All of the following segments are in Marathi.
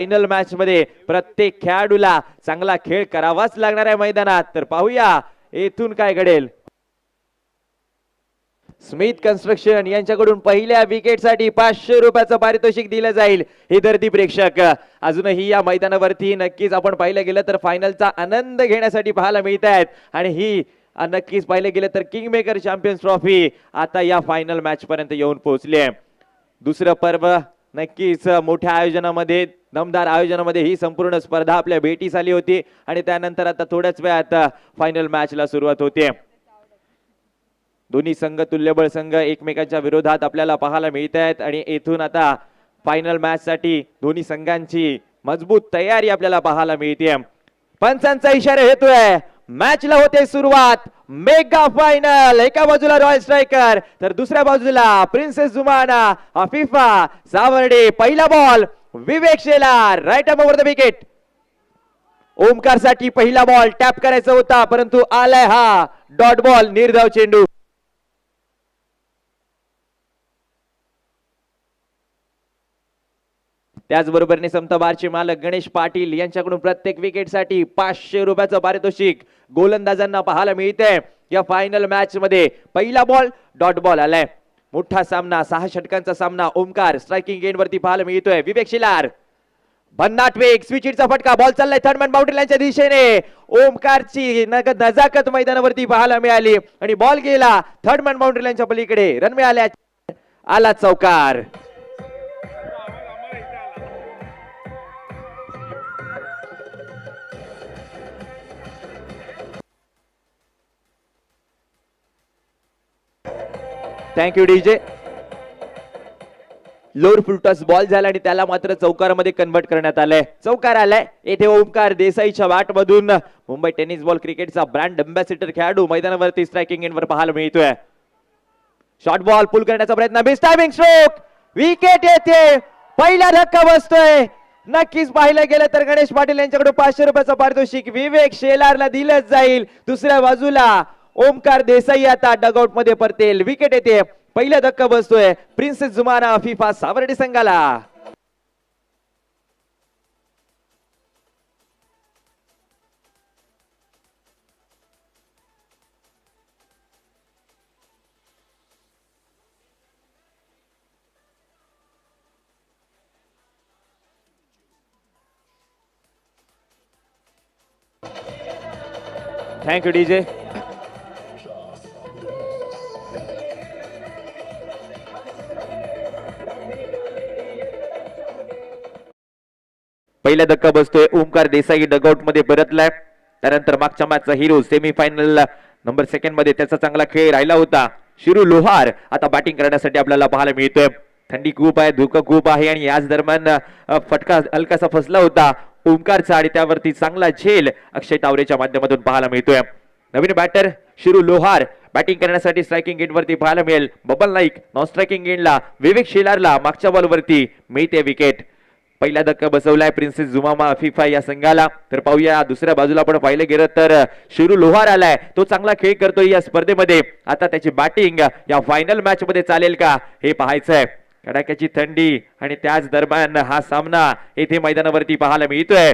फायनल मॅच मध्ये प्रत्येक खेळाडूला चांगला खेळ करावाच लागणार आहे मैदानात. तर पाहूया येथून काय घडेल. स्मिथ कन्स्ट्रक्शन यांच्याकडून पहिल्या विकेटसाठी 500 रुपयाचं पारितोषिक दिलं जाईल. हे धरती प्रेक्षक अजूनही या मैदानावरती नक्कीच आपण पाहिलं गेलं तर फायनलचा आनंद घेण्यासाठी पाहायला मिळत आहेत आणि ही नक्कीच पाहिलं गेलं तर किंग मेकर चॅम्पियन्स ट्रॉफी आता या फायनल मॅच पर्यंत येऊन पोहोचली आहे. दुसरं पर्व नक्कीच मोठ्या आयोजनामध्ये दमदार आयोजनामध्ये ही संपूर्ण स्पर्धा आपल्या भेटीस आली होती आणि त्यानंतर आता थोड्याच वेळात फायनल मॅचला सुरुवात होते. दोन्ही संघ तुल्यबळ संघ एकमेकांच्या विरोधात आपल्याला पाहायला मिळत आहेत आणि येथून आता फायनल मॅच साठी दोन्ही संघांची मजबूत तयारी आपल्याला पाहायला मिळते. पंचांचा इशारा येतोय, मॅचला होते सुरुवात. मेगा फायनल, एका बाजूला रॉयल स्ट्रायकर तर दुसऱ्या बाजूला प्रिन्सेस जुमाना अफिफा सावर्डे. पहिला ball Vivek Shelar, right arm over the wicket. Omkar साठी पहिला बॉल टॅप करायचा होता परंतु आलाय हा डॉट बॉल, निर्धाव चेंडू. त्याचबरोबर समता बारचे मालक गणेश पाटील यांच्याकडून प्रत्येक विकेटसाठी 500 रुपयाचं पारितोषिक गोलंदाजांना पाहायला मिळते. या फायनल मॅच मध्ये पहिला बॉल डॉट बॉल आलाय. मोठा सामना, 6 षटकांचा सामना. ओमकार स्ट्रायकिंग एंड वरती पाहायला मिळतोय. विवेक शिलार भन्नाट वेग, स्विचिटचा फटका, बॉल चाललाय थर्ड मॅन बाउंड्री लाईनच्या दिशेने. ओमकारची नजाकत मैदानावरती पाहायला मिळाली आणि बॉल गेला थर्ड मॅन बाउंड्री लाईनच्या पलीकडे. रन मिळाल्या, आला चौकार. Thank you DJ. Lower full toss ball झाला आणि त्याला मात्र चौकारामध्ये कन्वर्ट करण्यात आलंय. चौकार आलाय. येथे ओमकार देसाईच्या बॅट मधून मुंबई टेनिस बॉल क्रिकेटचा ब्रँड अँबॅसिडर खेळाडू मैदानावरती स्ट्रायकिंग एंड वर पाहायला मिळतोय. शॉर्ट बॉल पुल करण्याचा प्रयत्न, मिस टायमिंग स्ट्रोक, विकेट येते. पहिला धक्का बसतोय. नक्कीच पाहिलं गेलं तर गणेश पाटील यांच्याकडून 500 रुपयाचं पारितोषिक विवेक शेलारला दिलंच जाईल. दुसऱ्या बाजूला ओमकार देसाई आता डगआउट मध्ये परतेल. विकेट येते. पहिला धक्का बसतोय प्रिन्सेस जुमाना अफिफा सावर्डे संघाला. Thank you DJ. पहिला धक्का बसतोय. ओमकार देसाई डगआउट मध्ये परतलाय. त्यानंतर मागच्या मॅचचा हिरो सेमीफायनल नंबर 2 मध्ये त्याचा चांगला खेळ राहिला होता. शिरू लोहार आता बॅटिंग करण्यासाठी आपल्याला पाहायला मिळतोय. थंडी खूप आहे, धुकं खूप आहे आणि याच दरम्यान फटका हलकासा फसला होता ओमकारचा आणि त्यावरती चांगला झेल अक्षय तावरेच्या माध्यमातून पाहायला मिळतोय. नवीन बॅटर शिरू लोहार बॅटिंग करण्यासाठी स्ट्रायकिंग एंड वरती पाहायला मिळेल. बबल नाईक नॉन स्ट्रायकिंग एंडला. विवेक शेलारला मागच्या बॉल वरती मिळते विकेट. पहिला धक्का बसवलाय प्रिन्सेस जुमामा अफिफा या संघाला. तर पाहूया दुसऱ्या बाजूला आपण पाहिलं गेलं तर शिरू लोहार आलाय. तो चांगला खेळ करतोय या स्पर्धेमध्ये. आता त्याची बॅटिंग या फायनल मॅच मध्ये चालेल का हे पाहायचंय. कडाक्याची थंडी आणि त्याच दरम्यान हा सामना येथे मैदानावरती पाहायला मिळतोय.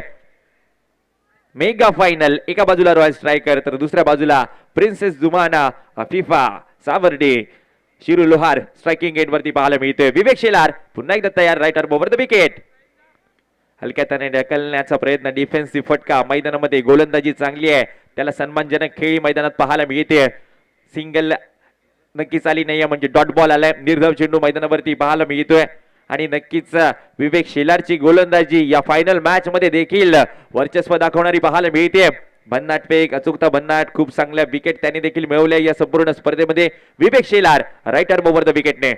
मेगा फायनल, एका बाजूला रॉयल स्ट्रायकर तर दुसऱ्या बाजूला प्रिन्सेस जुमाना अफिफा सावर्डे. शिरू लोहार स्ट्रायकिंग एंड वरती पाहायला मिळतोय. विवेक शेलार पुन्हा एकदा तयार, right arm over the wicket. हलक्याने ढकलण्याचा प्रयत्न, डिफेन्सिव्ह फटका. मैदानामध्ये गोलंदाजी चांगली आहे, त्याला सन्मानजनक खेळी मैदानात पाहायला मिळते. सिंगल नक्कीच आली नाहीये म्हणजे डॉट बॉल आलाय. निर्धाव चेंडू मैदानावरती पाहायला मिळतोय आणि नक्कीच विवेक शेलारची गोलंदाजी या फायनल मॅच मध्ये देखील वर्चस्व दाखवणारी पाहायला मिळते. भन्नाट वेग, अचूकता भन्नाट, खूप चांगल्या विकेट त्यांनी देखील मिळवल्या या संपूर्ण स्पर्धेमध्ये. Vivek Shelar right arm over the विकेटने.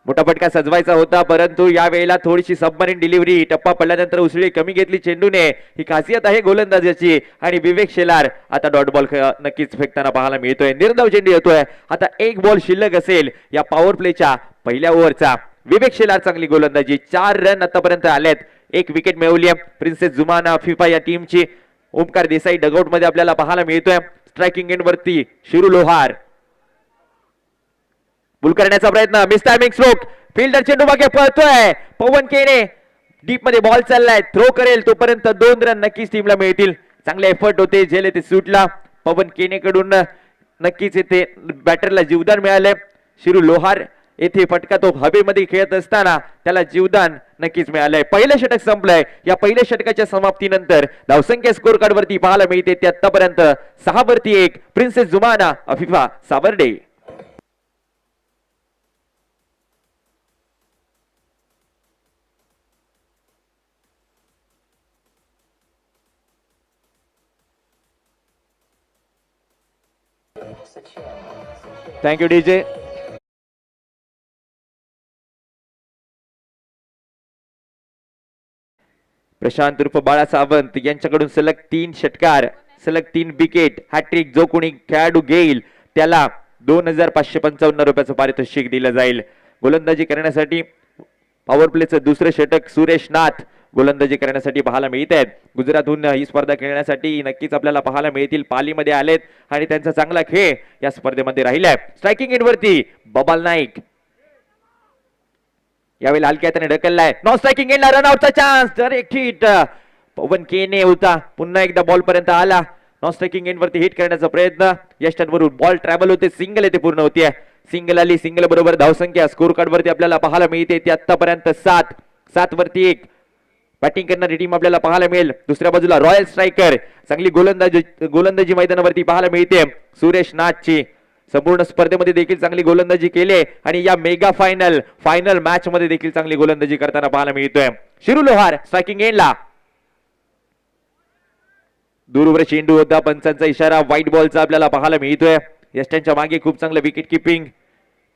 मोठा फटका सजवायचा होता परंतु यावेळेला थोडीशी सबमरीन डिलिव्हरी, टप्पा पडल्यानंतर उसळी कमी घेतली चेंडूने. ही खासियत आहे गोलंदाजाची आणि विवेक शेलार आता डॉट बॉल नक्कीच फेकताना पाहायला मिळतोय. निर्धाव चेंडू येतोय. आता एक बॉल शिल्लक असेल या पॉवर प्लेच्या पहिल्या ओव्हरचा. विवेक शेलार चांगली गोलंदाजी, 4 रन आतापर्यंत आलेत. 1 विकेट मिळवली प्रिन्सेस जुमाना अफिफा या टीमची. ओमकार देसाई डगआउट मध्ये आपल्याला पाहायला मिळतोय. स्ट्रायकिंग एंड वरती शिरू लोहार. बुल करण्याचा प्रयत्न, मिस टायमिंग स्ट्रोक, फिल्डर चेंडू मागे पळतोय. पवन केने डीप मध्ये बॉल चाललाय, थ्रो करेल तोपर्यंत 2 रन नक्कीच टीमला मिळतील. चांगले एफर्ट होते, झेल ते सुटला. पवन केने कडून नक्कीच येथे बॅटरला जीवदान मिळाले. शिरू लोहार येथे फटका तो हवेमध्ये खेळत असताना त्याला जीवदान नक्कीच मिळालंय. पहिलं षटक संपलंय. या पहिल्या षटकाच्या समाप्तीनंतर धावसंख्या स्कोर कार्ड वरती पाहायला मिळते ते आतापर्यंत 6 वरती 1 princess Jumana Afifa Savarde. Thank you DJ. Prashant उर्फ बाळा सावंत यांच्याकडून सलग 3 षटकार, सलग 3 विकेट, हॅट्रिक. जो कोणी खेळाडू घेईल त्याला 2555 रुपयाचं पारितोषिक दिलं जाईल. गोलंदाजी करण्यासाठी पॉवर प्लेचं दुसरं षटक सुरेश नाथ गोलंदाजी करण्यासाठी पाहायला मिळत आहेत. गुजरातहून ही स्पर्धा खेळण्यासाठी नक्कीच आपल्याला पाहायला मिळतील. पालीमध्ये आलेत आणि त्यांचा चांगला खेळ या स्पर्धेमध्ये राहिलाय. स्ट्रायकिंग एंडवरती बबाल नाईक यावेळी हलक्या हाताने ढकललाय. नॉन स्ट्रायकिंग एंडला रनआउटचा चान्स. तर एक हिट पवन केने होता, पुन्हा एकदा बॉल पर्यंत आला. नॉन स्ट्रायकिंग एंड वरती हिट करण्याचा प्रयत्न, यष्टांवरून बॉल ट्रॅव्हल होते, सिंगल येते पूर्ण होतीये. सिंगल आली, सिंगल बरोबर धावसंख्या स्कोर कार्ड वरती आपल्याला पाहायला मिळते ती आतापर्यंत 7 वरती 1. बॅटिंग करणारी टीम आपल्याला पाहायला मिळेल. दुसऱ्या बाजूला रॉयल स्ट्रायकर चांगली गोलंदाजी मैदानावरती पाहायला मिळते सुरेश नाथची. संपूर्ण स्पर्धेमध्ये देखील चांगली गोलंदाजी केली आणि या मेगा फायनल मॅच मध्ये देखील चांगली गोलंदाजी करताना पाहायला मिळतोय. शिरू लोहार स्ट्रायकिंग एंडला. दूरवर चेंडू होता, पंचांचा इशारा, व्हाईट बॉलचा आपल्याला पाहायला मिळतोय. यष्टांच्या मागे खूप चांगलं विकेट किपिंग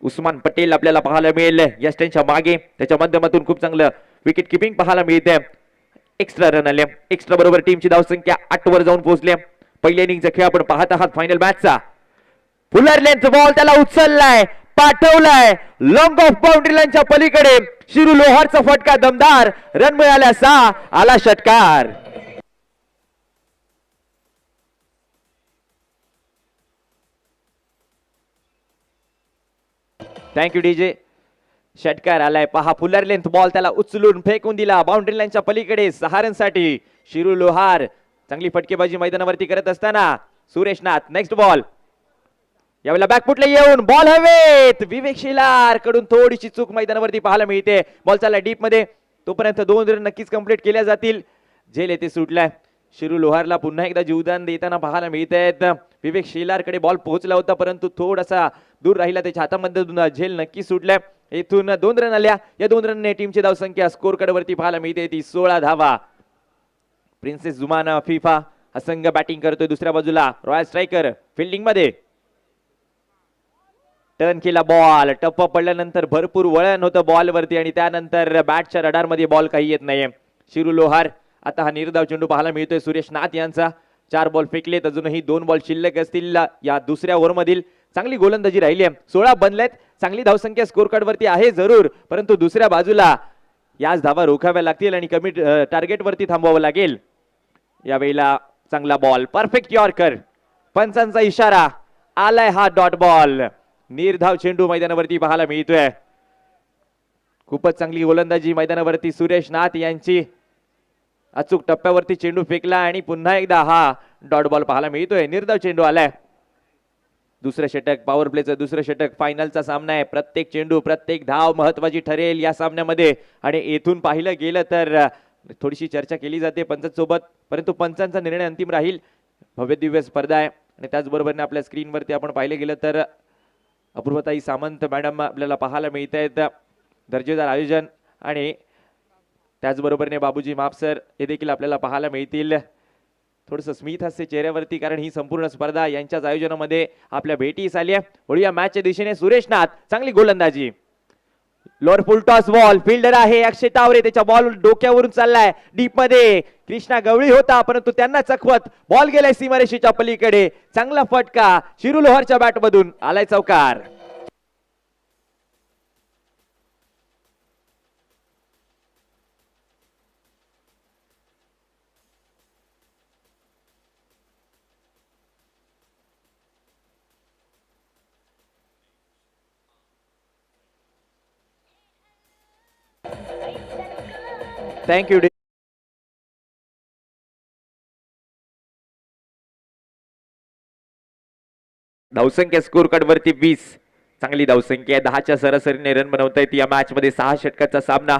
उस्मान पटेल आपल्याला पाहायला मिळेल. यष्टांच्या मागे त्याच्या माध्यमातून खूप चांगलं विकेट किपिंग पाहायला मिळते. एक्स्ट्रा रन आले. एक्स्ट्रा बरोबर टीमची धावसंख्या 8 वर जाऊन पोहोचली. पहिल्या इनिंगचा खेळ आपण पाहत आहात फायनल मॅचचा. फुलर लेंथ बॉल त्याला उचललाय, पाठवलाय लॉंग ऑफ बाउंड्री लाईनच्या पलीकडे. शिरू लोहारचा फटका दमदार, रन मिळाल्या 6, आला षटकार. Thank you DJ. षटकार आलाय पहा. फुलर लेंथ बॉल त्याला उचलून फेकून दिला बाउंड्री लाईनच्या पलीकडे 6 रनसाठी. शिरू लोहार चांगली फटकेबाजी मैदानावरती करत असताना सुरेश नाथ नेक्स्ट बॉल. यावेळेला बॅकफुटला येऊन बॉल हवेत. विवेक शिलार कडून थोडीशी चूक मैदानावरती पाहायला मिळते. बॉल चालला डीप मध्ये, तोपर्यंत 2 रन नक्कीच कंप्लीट केल्या जातील. झेल येथे सुटलाय. शिरू लोहारला पुन्हा एकदा जीवदान देताना पाहायला मिळत आहेत. विवेक शिलार कडे बॉल पोहोचला होता परंतु थोडासा दूर राहिला, त्याच्या हातामध्ये झेल नक्की सुटलाय. इथून 2 रन आल्या. या 2 रनने टीमची धावसंख्या स्कोर कार्ड वरती पाहायला मिळते ती 16 धावा. प्रिन्सेस जुमाना फिफा हा संघ बॅटिंग करतोय. दुसऱ्या बाजूला रॉयल स्ट्रायकर फिल्डिंग मध्ये. टर्न केला बॉल, टप्पा पडल्यानंतर भरपूर वळण होतं बॉल वरती आणि त्यानंतर बॅटच्या रडार मध्ये बॉल काही येत नाहीये. शिरू लोहार आता हा निर्धाव चेंडू पाहायला मिळतोय सुरेश नाथ यांचा. 4 बॉल फेकलेत, अजूनही 2 बॉल शिल्लक असतील या दुसऱ्या ओव्हर मधील. चांगली गोलंदाजी राहिली आहे. 16 बनलेत. चांगली धावसंख्या स्कोर कार्ड वरती आहे जरूर, परंतु दुसऱ्या बाजूला याच धावा रोखाव्या लागतील आणि कमी टार्गेट वरती थांबवावं लागेल. यावेळेला चांगला बॉल, परफेक्ट यॉर्कर, पंचांचा इशारा, आलाय हा डॉट बॉल. निर्धाव चेंडू मैदानावरती पाहायला मिळतोय. खूपच चांगली गोलंदाजी मैदानावरती सुरेश नाथ यांची. अचूक टप्प्यावरती चेंडू फेकला आणि पुन्हा एकदा हा डॉट बॉल पाहायला मिळतोय. निर्धाव चेंडू आलाय. दुसरं षटक, पॉवर प्लेचं दुसरं षटक, फायनलचा सामना आहे. प्रत्येक चेंडू, प्रत्येक धाव महत्वाची ठरेल या सामन्यामध्ये. आणि येथून पाहिलं गेलं तर थोडीशी चर्चा केली जाते पंचांसोबत, परंतु पंचांचा निर्णय अंतिम राहील. भव्य दिव्य स्पर्धा आहे आणि त्याचबरोबर आपल्या स्क्रीनवरती आपण पाहिलं गेलं तर अपूर्वताई सामंत मॅडम आपल्याला पाहायला मिळत आहेत. दर्जेदार आयोजन आणि त्याचबरोबरने बाबूजी मापसर हे देखील आपल्याला पाहायला मिळतील. थोडंसं स्मित हास्य चेहऱ्यावरती, कारण ही संपूर्ण स्पर्धा यांच्याच आयोजनामध्ये आपल्या भेटीस आली आहे. वळूया मॅचच्या दिशेने. सुरेश नाथ चांगली गोलंदाजी, लोअर फुल टॉस बॉल, फिल्डर आहे अक्षय तावरे, त्याच्या बॉल डोक्यावरून चाललाय डीप मध्ये. कृष्णा गवळी होता परंतु त्यांना चकवत बॉल गेलाय सीमारेषेच्या पलीकडे. चांगला फटका शिरू लोहारच्या बॅट मधून, आलाय चौकार. थँक्यू. धावसंख्या स्कोर कार्ड वरती 20. चांगली धावसंख्या आहे. 10च्या सरासरीने रन बनवतायत या मॅच मध्ये. 6 षटकाचा सामना,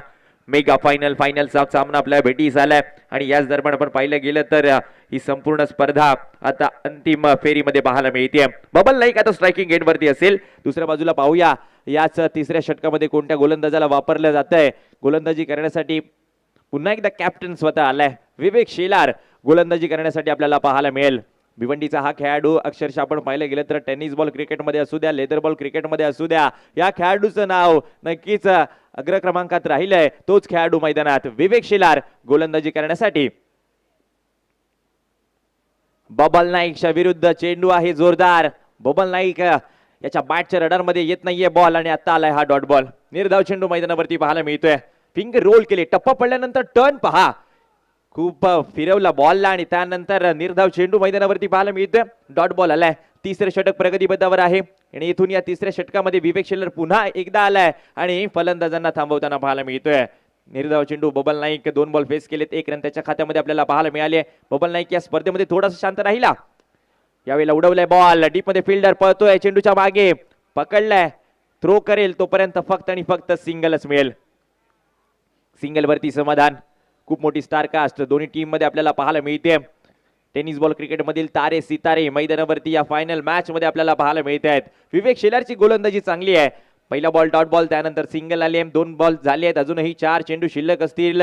मेगा फायनलचा सामना आपल्याला भेटी झालाय. आणि याच दरम्यान आपण पाहिलं गेलं तर ही संपूर्ण स्पर्धा आता अंतिम फेरीमध्ये पाहायला मिळते. बबल नाईक आता स्ट्रायकिंग एंड वरती असेल. दुसऱ्या बाजूला पाहूया याच तिसऱ्या षटकामध्ये कोणत्या गोलंदाजाला वापरलं जात आहे. गोलंदाजी करण्यासाठी पुन्हा एकदा कॅप्टन स्वतः आलाय. विवेक शेलार गोलंदाजी करण्यासाठी आपल्याला पाहायला मिळेल. भिवंडीचा हा खेळाडू अक्षरशः आपण पाहिलं गेलं तर टेनिस बॉल क्रिकेटमध्ये असू द्या, लेदर बॉल क्रिकेटमध्ये असू द्या, या खेळाडूचं नाव नक्कीच अग्र क्रमांकात राहिलंय. तोच खेळाडू मैदानात विवेक शेलार गोलंदाजी करण्यासाठी. बबल नाईकच्या विरुद्ध चेंडू आहे जोरदार. बबल नाईक याच्या बॅटच्या रडारमध्ये येत नाहीये बॉल आणि आता आलाय हा डॉट बॉल. निर्धाव चेंडू मैदानावरती पाहायला मिळतोय. फिंगर रोल केले, टप्पा पडल्यानंतर टर्न पहा, खूप फिरवला बॉलला आणि त्यानंतर निर्धाव चेंडू मैदानावरती पाहायला मिळतोय. डॉट बॉल आलाय. तिसरे षटक प्रगतीपथावर आहे आणि इथून या तिसऱ्या षटकामध्ये विवेक शेलार पुन्हा एकदा आलाय आणि फलंदाजांना थांबवताना पाहायला मिळतोय. निर्धाव चेंडू बबल नाईक 2 बॉल फेस केलेत. 1 रन त्याच्या खात्यामध्ये आपल्याला पाहायला मिळाले. बबल नाईक या स्पर्धेमध्ये थोडासा शांत राहिला. यावेळेला उडवलाय बॉल, डीप मध्ये फिल्डर पळतोय, चेंडूच्या मागे पकडलाय, थ्रो करेल तोपर्यंत फक्त आणि फक्त सिंगलच मिळेल. सिंगल वरती समाधान. खूप मोठी स्टार कास्ट दोन्ही टीम मध्ये आपल्याला पाहायला मिळते. टेनिस बॉल क्रिकेट मधील तारे सितारे मैदानावरती या फायनल मॅच मध्ये आपल्याला पाहायला मिळत आहेत. विवेक शेलारची गोलंदाजी चांगली आहे. पहिला बॉल डॉट बॉल, त्यानंतर सिंगल आले. 2 बॉल झाले आहेत, अजूनही 4 चेंडू शिल्लक असतील.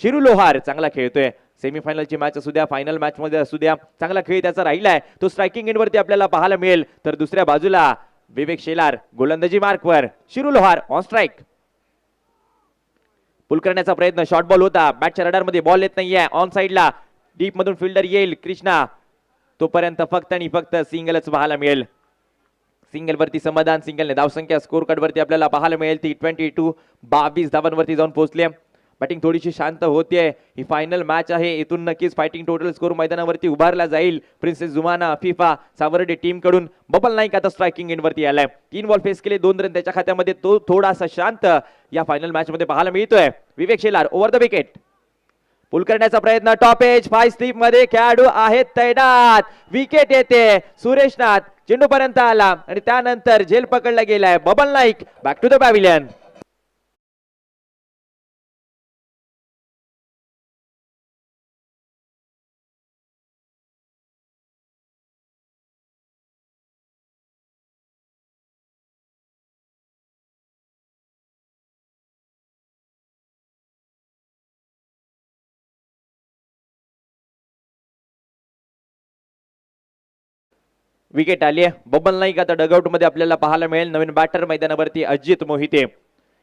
शिरू लोहार चांगला खेळतोय. सेमीफायनलची मॅच असू द्या, फायनल मॅच मध्ये असू द्या, चांगला खेळ त्याचा राहिलाय. तो स्ट्रायकिंग एंड वरती आपल्याला पाहायला मिळेल. तर दुसऱ्या बाजूला विवेक शेलार गोलंदाजी मार्कवर. शिरू लोहार ऑन स्ट्राईक. पुल करण्याचा प्रयत्न, शॉर्ट बॉल होता, बॅटच्या रडार मध्ये बॉल येत नाहीये. ऑन साइडला डीप मधून फिल्डर येईल कृष्णा, तोपर्यंत फक्त आणि फक्त सिंगलच पाहायला मिळेल. सिंगल वरती समाधान. सिंगलने धावसंख्या स्कोर कार्ड वरती आपल्याला पाहायला मिळेल ती 22 धावांवरती जाऊन पोहोचले. बॅटिंग थोडीशी शांत होतीये. ही फायनल मॅच आहे. इथून नक्कीच फायटिंग टोटल स्कोर मैदानावरती उभारला जाईल. प्रिन्सेस जुमाना फिफा सावर्डे टीम कडून. बबल नाईक आता स्ट्रायकिंग एंड वरती आलाय. 3 बॉल फेस केले, 2 रन त्याच्या खात्यामध्ये. तो थोडासा शांत या फायनल मॅच मध्ये पाहायला मिळतोय. विवेक शेलार ओव्हर द विकेट. पुल करण्याचा प्रयत्न, टॉप एज 5 स्लिप मध्ये खेळाडू आहेत तैनात. विकेट येते. सुरेश नाथ चेंडू पर्यंत आला आणि त्यानंतर झेल पकडला गेलाय. Babal Naik back to the pavilion. Wicket आली आहे. बबल नाईक आता डगआउट मध्ये आपल्याला पाहायला मिळेल. नवीन बॅटर मैदानावरती अजित मोहिते.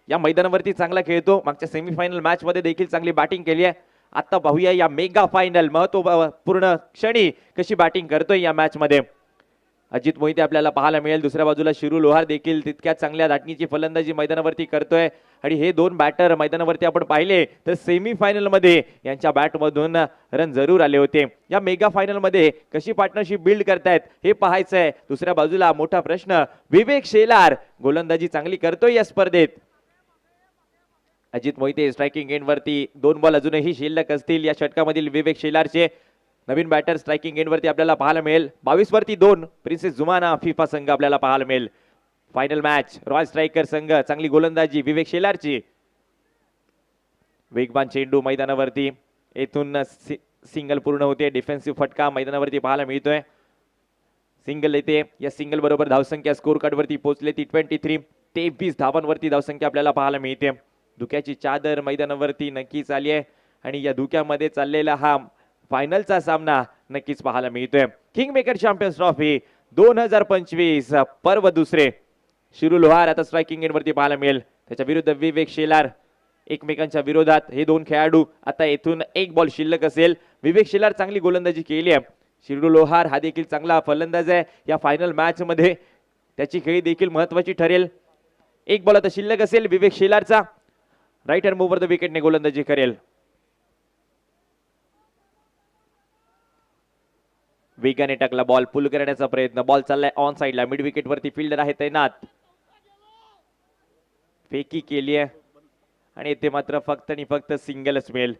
या मैदानावरती चांगला खेळतो. मागच्या सेमीफायनल मॅच मध्ये देखील चांगली बॅटिंग केली आहे. आता पाहूया या मेगा फायनल महत्वपूर्ण क्षणी कशी बॅटिंग करतोय या मॅच मध्ये. अजित मोहिते आपल्याला पाहायला मिळेल. दुसऱ्या बाजूला शिरू लोहार देखील तितक्याच चांगल्या धाटणीची फलंदाजी मैदानावरती करतोय. आणि हे 2 बॅटर मैदानावरती आपण पाहिले तर सेमीफायनल मध्ये यांच्या बॅट मधून रन जरूर आले होते. या मेगा फायनल मध्ये कशी पार्टनरशिप बिल्ड करतायत हे पाहायचंय. दुसऱ्या बाजूला मोठा प्रश्न, विवेक शेलार गोलंदाजी चांगली करतोय या स्पर्धेत. अजित मोहिते स्ट्रायकिंग एंड वरती. 2 बॉल अजूनही शिल्लक असतील या षटकामधील विवेक शेलारचे. नवीन बॅटर स्ट्रायकिंग एंड वरती आपल्याला पाहायला मिळेल. 22 वरती 2 प्रिन्सेस जुमाना फिफा संघ आपल्याला पाहायला मिळेल. फायनल मॅच रॉयल स्ट्रायकर संघ. चांगली गोलंदाजी विवेक शेलारची. वेगवान चेंडू मैदानावरती. येथून सिंगल पूर्ण होते. डिफेन्सिव्ह फटका मैदानावरती पाहायला मिळतोय. सिंगल येते. या सिंगल बरोबर धावसंख्या स्कोर कार्ड वरती पोहोचले ती 23 धावांवरती धावसंख्या आपल्याला पाहायला मिळते. धुक्याची चादर मैदानावरती नक्कीच आली आहे आणि या धुक्यामध्ये चाललेला हा फायनलचा सामना नक्कीच पाहायला मिळतोय. किंग मेकर चॅम्पियन्स ट्रॉफी 2025 पर्व दुसरे. शिरू लोहार आता स्ट्रायकिंग एंड वरती पाहायला मिळेल. त्याच्या विरुद्ध विवेक शेलार. एकमेकांच्या विरोधात हे 2 खेळाडू. आता येथून 1 बॉल शिल्लक असेल. विवेक शेलार चांगली गोलंदाजी केली आहे. शिरू लोहार हा देखील चांगला फलंदाज आहे. या फायनल मॅच मध्ये त्याची खेळी देखील महत्वाची ठरेल. 1 बॉल आता शिल्लक असेल विवेक शेलारचा. राईट हँड ओव्हर द विकेटने गोलंदाजी करेल. वेगाने टाकला बॉल. पुल करण्याचा प्रयत्न. बॉल चाललाय ऑन साइडला. मिड विकेट वरती फिल्डर आहे तैनात. फेकी केली आहे आणि येथे मात्र फक्त आणि फक्त सिंगलच मिळेल.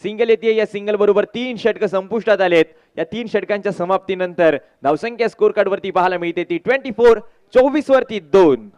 सिंगल येते. या सिंगल बरोबर 3 षटक संपुष्टात आलेत. या 3 षटकांच्या समाप्तीनंतर धावसंख्या स्कोर कार्ड वरती पाहायला मिळते ती 24 वरती 2.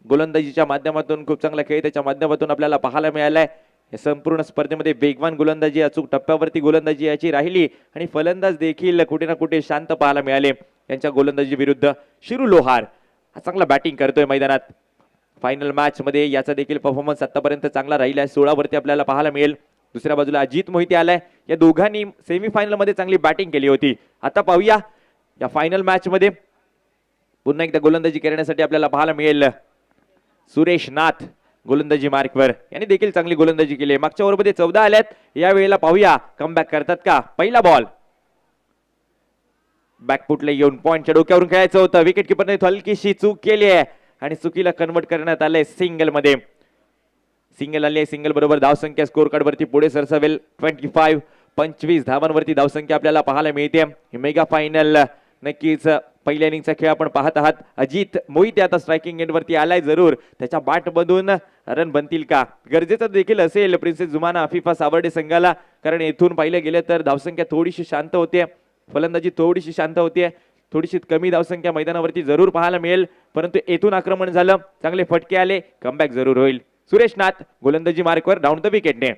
गोलंदाजीच्या माध्यमातून खूप चांगला खेळ त्याच्या माध्यमातून आपल्याला पाहायला मिळालाय. या संपूर्ण स्पर्धेमध्ये वेगवान गोलंदाजी, अचूक टप्प्यावरती गोलंदाजी याची राहिली आणि फलंदाज देखील कुठे ना कुठे शांत पाहायला मिळाले. यांच्या गोलंदाजी विरुद्ध शिरू लोहार हा चांगला बॅटिंग करतोय मैदानात. फायनल मॅच मध्ये याचा देखील परफॉर्मन्स आतापर्यंत चांगला राहिला आहे. 16 वरती आपल्याला पाहायला मिळेल. दुसऱ्या बाजूला अजित मोहिते आलाय. या दोघांनी सेमीफायनल मध्ये चांगली बॅटिंग केली होती. आता पाहूया या फायनल मॅच मध्ये पुन्हा एकदा गोलंदाजी करण्यासाठी आपल्याला पाहायला मिळेल सुरेश नाथ गोलंदाजी मार्कवर. यांनी देखील चांगली गोलंदाजी केली. मागच्या ओव्हरमध्ये 14 आल्यात. या वेळेला पाहूया कमबॅक करतात का. पहिला बॉल बॅकफुटला येऊन पॉइंटच्या डोक्यावरून खेळायचं होतं. विकेट किपरने हलकीशी चूक केली आहे आणि चुकीला कन्वर्ट करण्यात आलंय सिंगल मध्ये. सिंगल आली आहे. सिंगल बरोबर धावसंख्या स्कोर कार्ड वरती पुढे सरसावेल 25 धावांवरती धावसंख्या आपल्याला पाहायला मिळते. मेगा फायनल नक्कीच पहिल्या इनिंगचा खेळ आपण पाहत आहात. अजित मोहिते आता स्ट्रायकिंग एंड वरती आलाय. जरूर त्याच्या बॅट मधून रन बनतील का गरजेचं देखील असेल प्रिन्सेस जुमाना अफिफा सावर्डे संघाला, कारण येथून पाहिलं गेलं तर धावसंख्या थोडीशी शांत होते. फलंदाजी थोडीशी शांत होते. थोडीशी कमी धावसंख्या मैदानावरती जरूर पाहायला मिळेल, परंतु येथून आक्रमण झालं. चांगले फटके आले. कमबॅक जरूर होईल. सुरेश नाथ गोलंदाजी मार्कवर डाऊन द विकेटने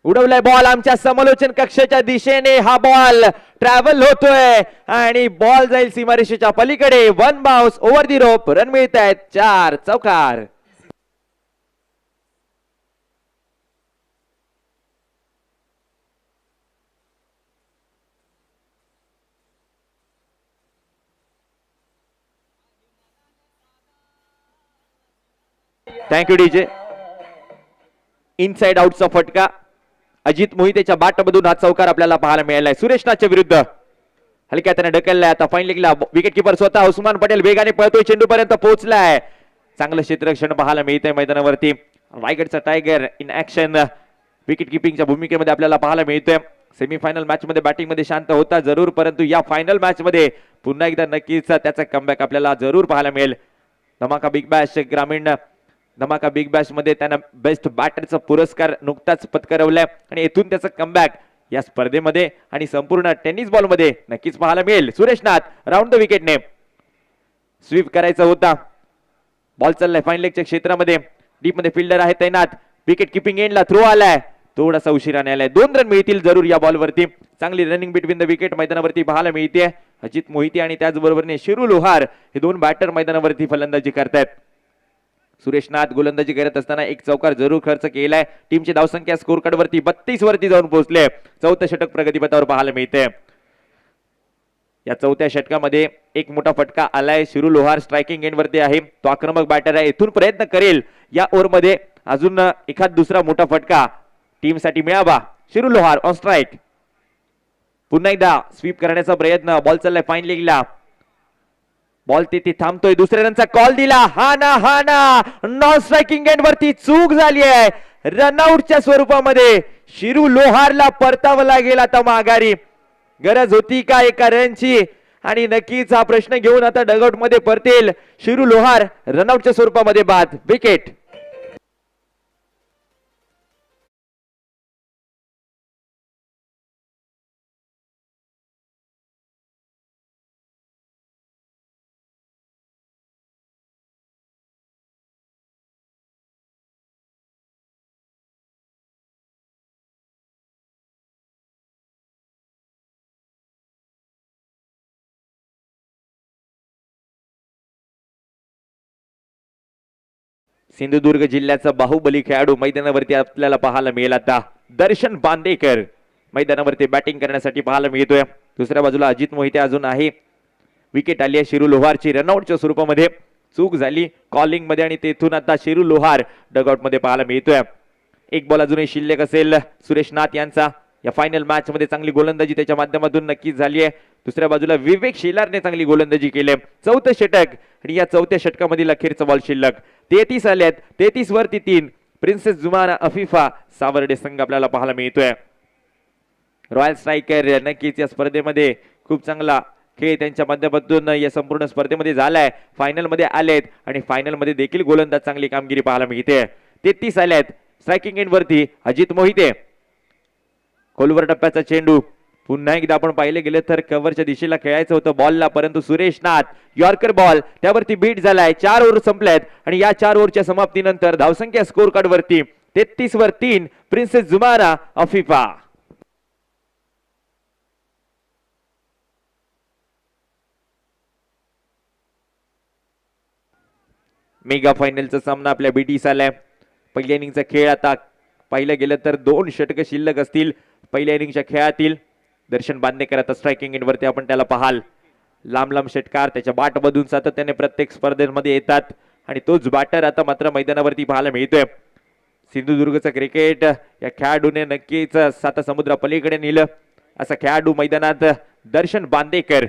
उडवलाय बॉल आमच्या समालोचन कक्षाच्या दिशेने. हा बॉल ट्रॅव्हल होतोय आणि बॉल जाईल सीमारेषेच्या पलीकडे. 1 बाउन्स ओव्हर दी रोप. रन मिळत आहेत 4 चौकार. Thank you DJ. इनसाइड आउटचा फटका अजित मोहितेच्या बॅटमधून हा चौकार आपल्याला पाहायला मिळालाय. सुरेश नाथच्या विरुद्ध हलक्या त्याने ढकललाय. आता फाईन लेगला विकेट किपर स्वतः उस्मान पटेल वेगाने पळतोय. चेंडू पर्यंत पोहोचलाय. चांगलं क्षेत्ररक्षण पाहायला मिळतंय मैदानावरती. रायगडचा टायगर इन ऍक्शन विकेट किपिंगच्या भूमिकेमध्ये आपल्याला पाहायला मिळतोय. सेमीफायनल मॅच मध्ये बॅटिंग मध्ये शांत होता जरूर, परंतु या फायनल मॅच मध्ये पुन्हा एकदा नक्कीच त्याचा कमबॅक आपल्याला जरूर पाहायला मिळेल. धमाका बिग बॅश ग्रामीण धमाका बिग बॅश मध्ये त्यानं बेस्ट बॅटरचा पुरस्कार नुकताच पत्करवलाय आणि येथून त्याचा कमबॅक या स्पर्धेमध्ये आणि संपूर्ण टेनिस बॉल मध्ये नक्कीच पाहायला मिळेल. सुरेश नाथ राऊंड द विकेटने स्वीप करायचा होता. बॉल चाललाय फाईन लेगच्या क्षेत्रामध्ये. डीप मध्ये फिल्डर आहे तैनात. विकेट किपिंग एंडला थ्रो आलाय. थोडासा उशिराने आलाय. 2 रन मिळतील जरूर या बॉलवरती. चांगली रनिंग बिटवीन द विकेट मैदानावरती पाहायला मिळते. अजित मोहिते आणि त्याचबरोबरने शिरू लोहार हे 2 बॅटर मैदानावरती फलंदाजी करतायत. सुरेश नाथ गोलंदाजी करत असताना एक चौकार जरूर खर्च केलाय. टीमची धावसंख्या स्कोर कार्ड वरती 32 वरती जाऊन पोहोचले. 4थं षटक प्रगतीपथावर पाहायला मिळते. या 4थ्या षटकामध्ये एक मोठा फटका आलाय. शिरू लोहार स्ट्रायकिंग एंड वरती आहे. तो आक्रमक बॅटर आहे. इथून प्रयत्न करेल या ओव्हर मध्ये अजून एखाद दुसरा मोठा फटका टीम साठी मिळावा. शिरू लोहार ऑन स्ट्राइक. पुन्हा एकदा स्वीप करण्याचा प्रयत्न. बॉल चाललाय फाईन लेगला. बॉल तिथे थांबतोय, दुसऱ्या रनचा कॉल दिला, हा ना नॉन स्ट्रायकिंग एंड वरती चूक झाली आहे. रनआउटच्या स्वरूपामध्ये शिरू लोहारला परतावं लागेल आता माघारी. गरज होती का एका रनची, आणि नक्कीच हा प्रश्न घेऊन आता डगआउट मध्ये परतेल शिरू लोहार. रनआउटच्या स्वरूपामध्ये बाद, विकेट. सिंधुदुर्ग जिल्ह्याचा बाहुबली खेळाडू मैदानावरती आपल्याला पाहायला मिळेल. आता दर्शन बांदेकर मैदानावरती बॅटिंग करण्यासाठी पाहायला मिळतोय. दुसऱ्या बाजूला अजित मोहिते अजून आहे. विकेट आली आहे शिरू लोहारची. रनआउटच्या स्वरूपामध्ये चूक झाली कॉलिंग मध्ये, आणि तेथून आता शिरू लोहार डगआउट मध्ये पाहायला मिळतोय. एक बॉल अजूनही शिल्लक असेल सुरेश नाथ यांचा. या फायनल मॅच मध्ये चांगली गोलंदाजी त्याच्या माध्यमातून नक्कीच झाली आहे. दुसऱ्या बाजूला विवेक शेलारने चांगली गोलंदाजी केली. चौथं षटक, आणि या चौथ्या षटकामधील अखेरचा बॉल शिल्लक. 33 आले आहेत, 33 वरती 3. प्रिन्सेस जुमाना अफिफा सावर्डे संघ आपल्याला पाहायला मिळतोय. रॉयल स्ट्रायकर नक्कीच या स्पर्धेमध्ये खूप चांगला खेळ त्यांच्या माध्यमातून या संपूर्ण स्पर्धेमध्ये झालाय. फायनल मध्ये आलेत, आणि फायनल मध्ये देखील गोलंदाज चांगली कामगिरी पाहायला मिळते. 33 आले आहेत. स्ट्रायकिंग एंड वरती अजित मोहिते. खोलवर टप्प्याचा चेंडू. पुन्हा एकदा आपण पाहिले गेले तर कव्हरच्या दिशेला खेळायचं होतं बॉलला, परंतु सुरेश नाथ यॉर्कर बॉल त्यावरती बीट झालाय. 4 ओव्हर संपल्यात, आणि या 4 ओव्हरच्या समाप्तीनंतर धावसंख्या स्कोर कार्ड वरती 33 वर 3. प्रिन्सेस जुमाना अफिफा. मेगा फायनलचा सामना आपल्या बीटीस आलाय. पहिल्या इनिंगचा खेळ आता पाहिलं गेलं तर 2 षटक शिल्लक असतील पहिल्या इनिंगच्या खेळातील. दर्शन बांदेकर आता स्ट्रायकिंग एंड वरती आपण त्याला पाहाल. लांब षटकार त्याच्या बॅट मधून सातत्याने प्रत्येक स्पर्धेमध्ये येतात, आणि तोच बॅटर आता मात्र मैदानावरती पाहायला मिळतोय. सिंधुदुर्गचं क्रिकेट या खेळाडूने नक्कीच 7 समुद्र पलीकडे नेलं. असा खेळाडू मैदानात दर्शन बांदेकर.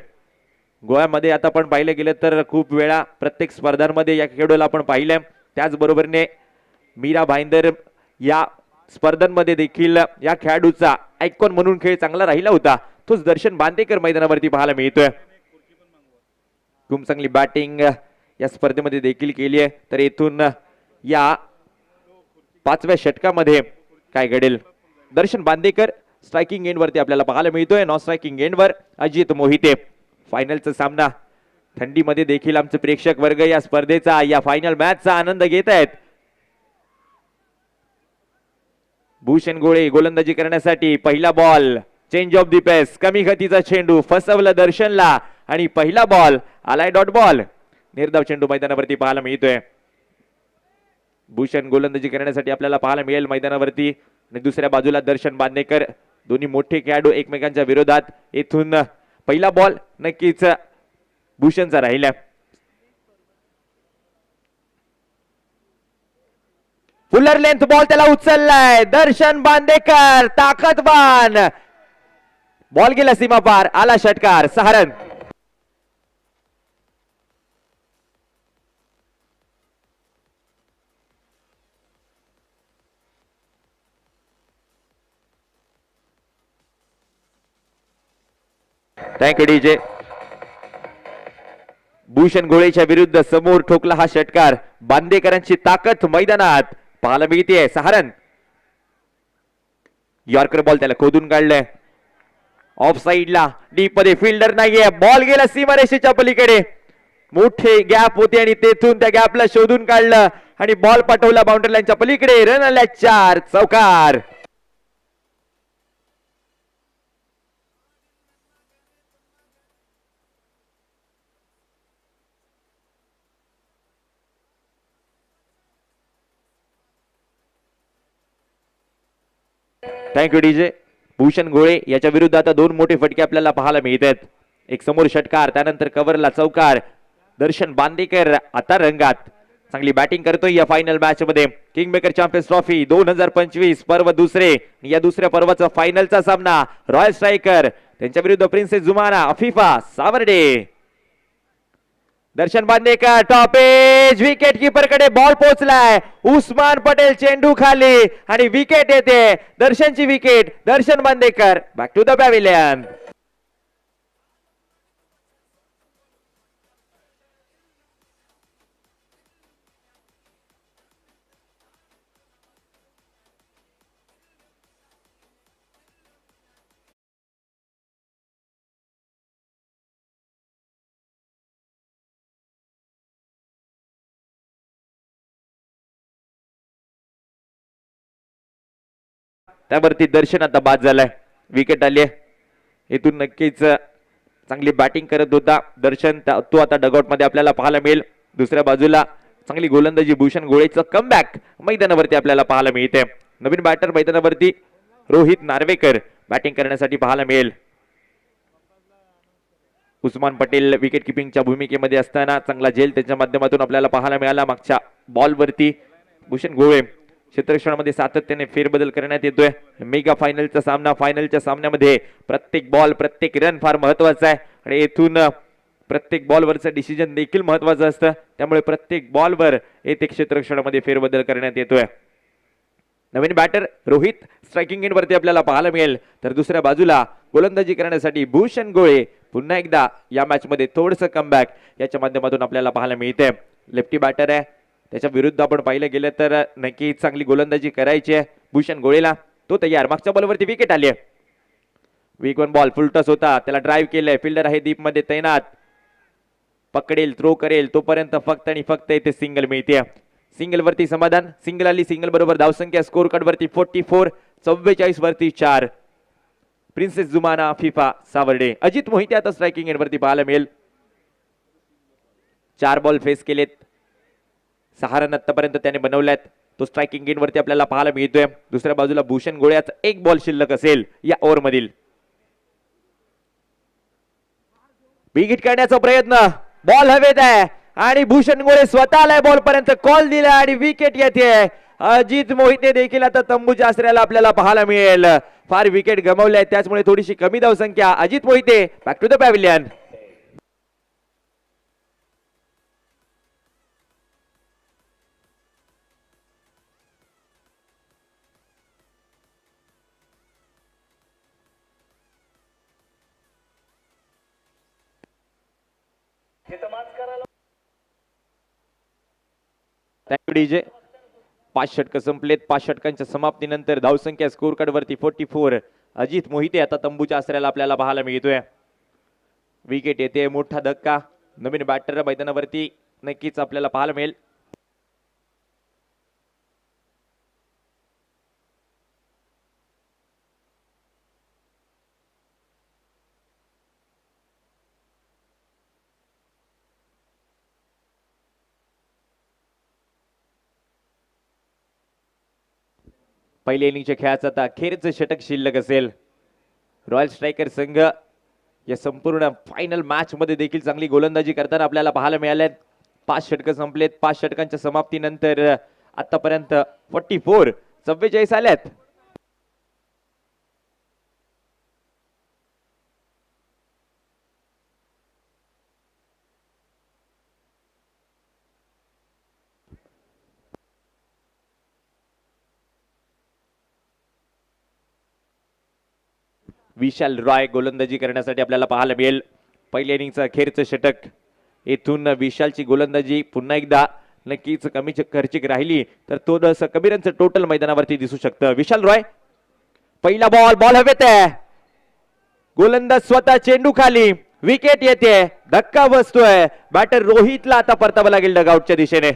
गोव्यामध्ये आता आपण पाहिलं गेलं तर खूप वेळा प्रत्येक स्पर्धांमध्ये या खेळाडूला आपण पाहिलंय. त्याचबरोबरने मीरा भाईंदर या स्पर्धांमध्ये देखील या खेळाडूचा आयकॉन म्हणून खेळ चांगला राहिला होता. तोच दर्शन बांदेकर मैदानावरती पाहायला मिळतोय. खूप चांगली बॅटिंग या स्पर्धेमध्ये देखील केली आहे. तर इथून या 5व्या षटकामध्ये काय घडेल. दर्शन बांदेकर स्ट्रायकिंग एंड वरती आपल्याला पाहायला मिळतोय. नॉन स्ट्रायकिंग एंड वर अजित मोहिते. फायनलचा सामना. थंडीमध्ये देखील आमचे प्रेक्षक वर्ग या स्पर्धेचा या फायनल मॅचचा आनंद घेत आहेत. भूषण गोळे गोलंदाजी करण्यासाठी. पहिला बॉल चेंज ऑफ दी पेस. कमी गतीचा चेंडू फसवला दर्शनला, आणि पहिला बॉल आलाय डॉट बॉल. निर्धाव चेंडू मैदानावरती पाहायला मिळतोय. भूषण गोलंदाजी करण्यासाठी आपल्याला पाहायला मिळेल मैदानावरती, आणि दुसऱ्या बाजूला दर्शन बांदेकर. दोन्ही मोठे खेळाडू एकमेकांच्या विरोधात. इथून पहिला बॉल नक्कीच भूषणचा राहिला. फुलर लेंथ बॉल त्याला उचललाय. दर्शन बांदेकर ताकदवान. बॉल गेला सीमा पार. आला षटकार. 6 रन. Thank you DJ. भूषण गोळेच्या विरुद्ध समोर ठोकला हा षटकार. बांदेकरांची ताकद मैदानात पाहायला मिळते. 6 रन. यॉर्कर बॉल त्याला खोदून काढलंय. ऑफ साइडला डीप मध्ये फिल्डर नाहीये. बॉल गेला सीमारेषेच्या पलीकडे. मोठे गॅप होते, आणि तेथून त्या गॅपला शोधून काढलं, आणि बॉल पाठवला बाउंड्री लाईनच्या पलीकडे. रन आल्या 4. चौकार. Thank you DJ. भूषण गोळे याच्या विरुद्ध आता 2 मोठे फटके आपल्याला पाहायला मिळतात. एक समोर षटकार, त्यानंतर कव्हरला चौकार. दर्शन बांदेकर आता रंगात. चांगली बॅटिंग करतोय या फायनल मॅच मध्ये. किंग मेकर चॅम्पियन्स ट्रॉफी 2025 पर्व दुसरे. या दुसऱ्या पर्वाचा फायनलचा सामना. रॉयल स्ट्रायकर त्यांच्या विरुद्ध princess Jumana Afifa Savarde. Darshan Bandekar top edge wicket keeper कडे बॉल पोहोचलाय. उस्मान पटेल चेंडू खाली आणि विकेट येते. दर्शनची wicket. Darshan Bandekar back to the pavilion. त्यावरती दर्शन आता बाद झालाय. विकेट आली आहे. इथून नक्कीच चांगली बॅटिंग करत होता दर्शन. तो आता डगआउट मध्ये आपल्याला पाहायला मिळेल. दुसऱ्या बाजूला चांगली गोलंदाजी भूषण गोळेचं कमबॅक मैदानावरती आपल्याला पाहायला मिळते. नवीन बॅटर मैदानावरती रोहित नार्वेकर बॅटिंग करण्यासाठी पाहायला मिळेल. उस्मान पटेल विकेट किपिंगच्या भूमिकेमध्ये असताना चांगला झेल त्याच्या माध्यमातून आपल्याला पाहायला मिळाला. मागच्या बॉलवरती भूषण गोळे क्षेत्ररक्षणामध्ये सातत्याने फेरबदल करण्यात येतोय. मेगा फायनलचा सामना. फायनलच्या सामन्यामध्ये प्रत्येक बॉल प्रत्येक रन फार महत्वाचा आहे आणि येथून प्रत्येक बॉलवरचं डिसिजन देखील महत्वाचं असतं. त्यामुळे प्रत्येक बॉलवर येथे क्षेत्ररक्षणामध्ये फेरबदल करण्यात येतोय. नवीन बॅटर रोहित स्ट्रायकिंग एंड वरती आपल्याला पाहायला मिळेल. तर दुसऱ्या बाजूला गोलंदाजी करण्यासाठी भूषण गोळे पुन्हा एकदा या मॅच मध्ये थोडंसं कमबॅक याच्या माध्यमातून आपल्याला पाहायला मिळते. लेफ्टी बॅटर आहे. त्याच्या विरुद्ध आपण पाहिलं गेलं तर नक्की चांगली गोलंदाजी करायची आहे भूषण गोळेला. तो तयार. मागच्या बॉलवरती विकेट आली आहे. वीक वन बॉल फुल टस होता. त्याला ड्राईव्ह केलंय. फिल्डर आहे दीप मध्ये तैनात. पकडेल थ्रो करेल तोपर्यंत फक्त आणि फक्त इथे सिंगल मिळते. सिंगल वरती समाधान. सिंगल आली. सिंगल बरोबर धावसंख्या स्कोर कार्ड वरती 44. 44 वरती 4. प्रिन्सेस जुमाना फिफा सावर्डे. अजित मोहिते आता स्ट्रायकिंग एंड वरती पाहायला मिळेल. 4 बॉल फेस केलेत. 6 रन आतापर्यंत त्याने बनवल्यात. तो स्ट्रायकिंग एंड वरती आपल्याला पाहायला मिळतोय. दुसऱ्या बाजूला भूषण गोळ्याचा 1 बॉल शिल्लक असेल या ओव्हर मधील. विकेट काढण्याचा प्रयत्न. बॉल हवेत आहे आणि भूषण गोळे स्वतः आलाय बॉल पर्यंत. कॉल दिला आणि विकेट येते. अजित मोहिते देखील आता तंबूच्या आश्रयाला आपल्याला पाहायला मिळेल. फार विकेट गमावल्या आहेत त्याचमुळे थोडीशी कमी धावसंख्या. Ajit Mohite back to the pavilion. Thank you DJ. 5 षटक संपलेत. 5 षटकांच्या समाप्तीनंतर धावसंख्या स्कोर कार्ड वरती 44. अजित मोहिते आता तंबूच्या आश्रयाला आपल्याला पाहायला मिळतोय. विकेट येते. मोठा धक्का. नवीन बॅटर मैदानावरती नक्कीच आपल्याला पाहायला मिळेल. पहिल्या इनिंगच्या खेळाचा आता अखेरचं षटक शिल्लक असेल. रॉयल स्ट्रायकर संघ या संपूर्ण फायनल मॅच मध्ये देखील चांगली गोलंदाजी करताना आपल्याला पाहायला मिळाल्यात. 5 षटक संपलेत. 5 षटकांच्या समाप्तीनंतर आतापर्यंत 44 आल्यात. विशाल रॉय गोलंदाजी करण्यासाठी आपल्याला पाहायला मिळेल. पहिल्या इनिंगचं अखेरचं षटक. येथून विशालची गोलंदाजी पुन्हा एकदा नक्कीच कमी खर्चिक राहिली तर थोडंसं कमी रनचं टोटल मैदानावरती दिसू शकतं. विशाल रॉय पहिला बॉल हवेत आहे. गोलंदाज स्वतः चेंडू खाली. विकेट येते. धक्का बसतोय. बॅटर रोहितला आता परतावं लागेल डगआउटच्या दिशेने.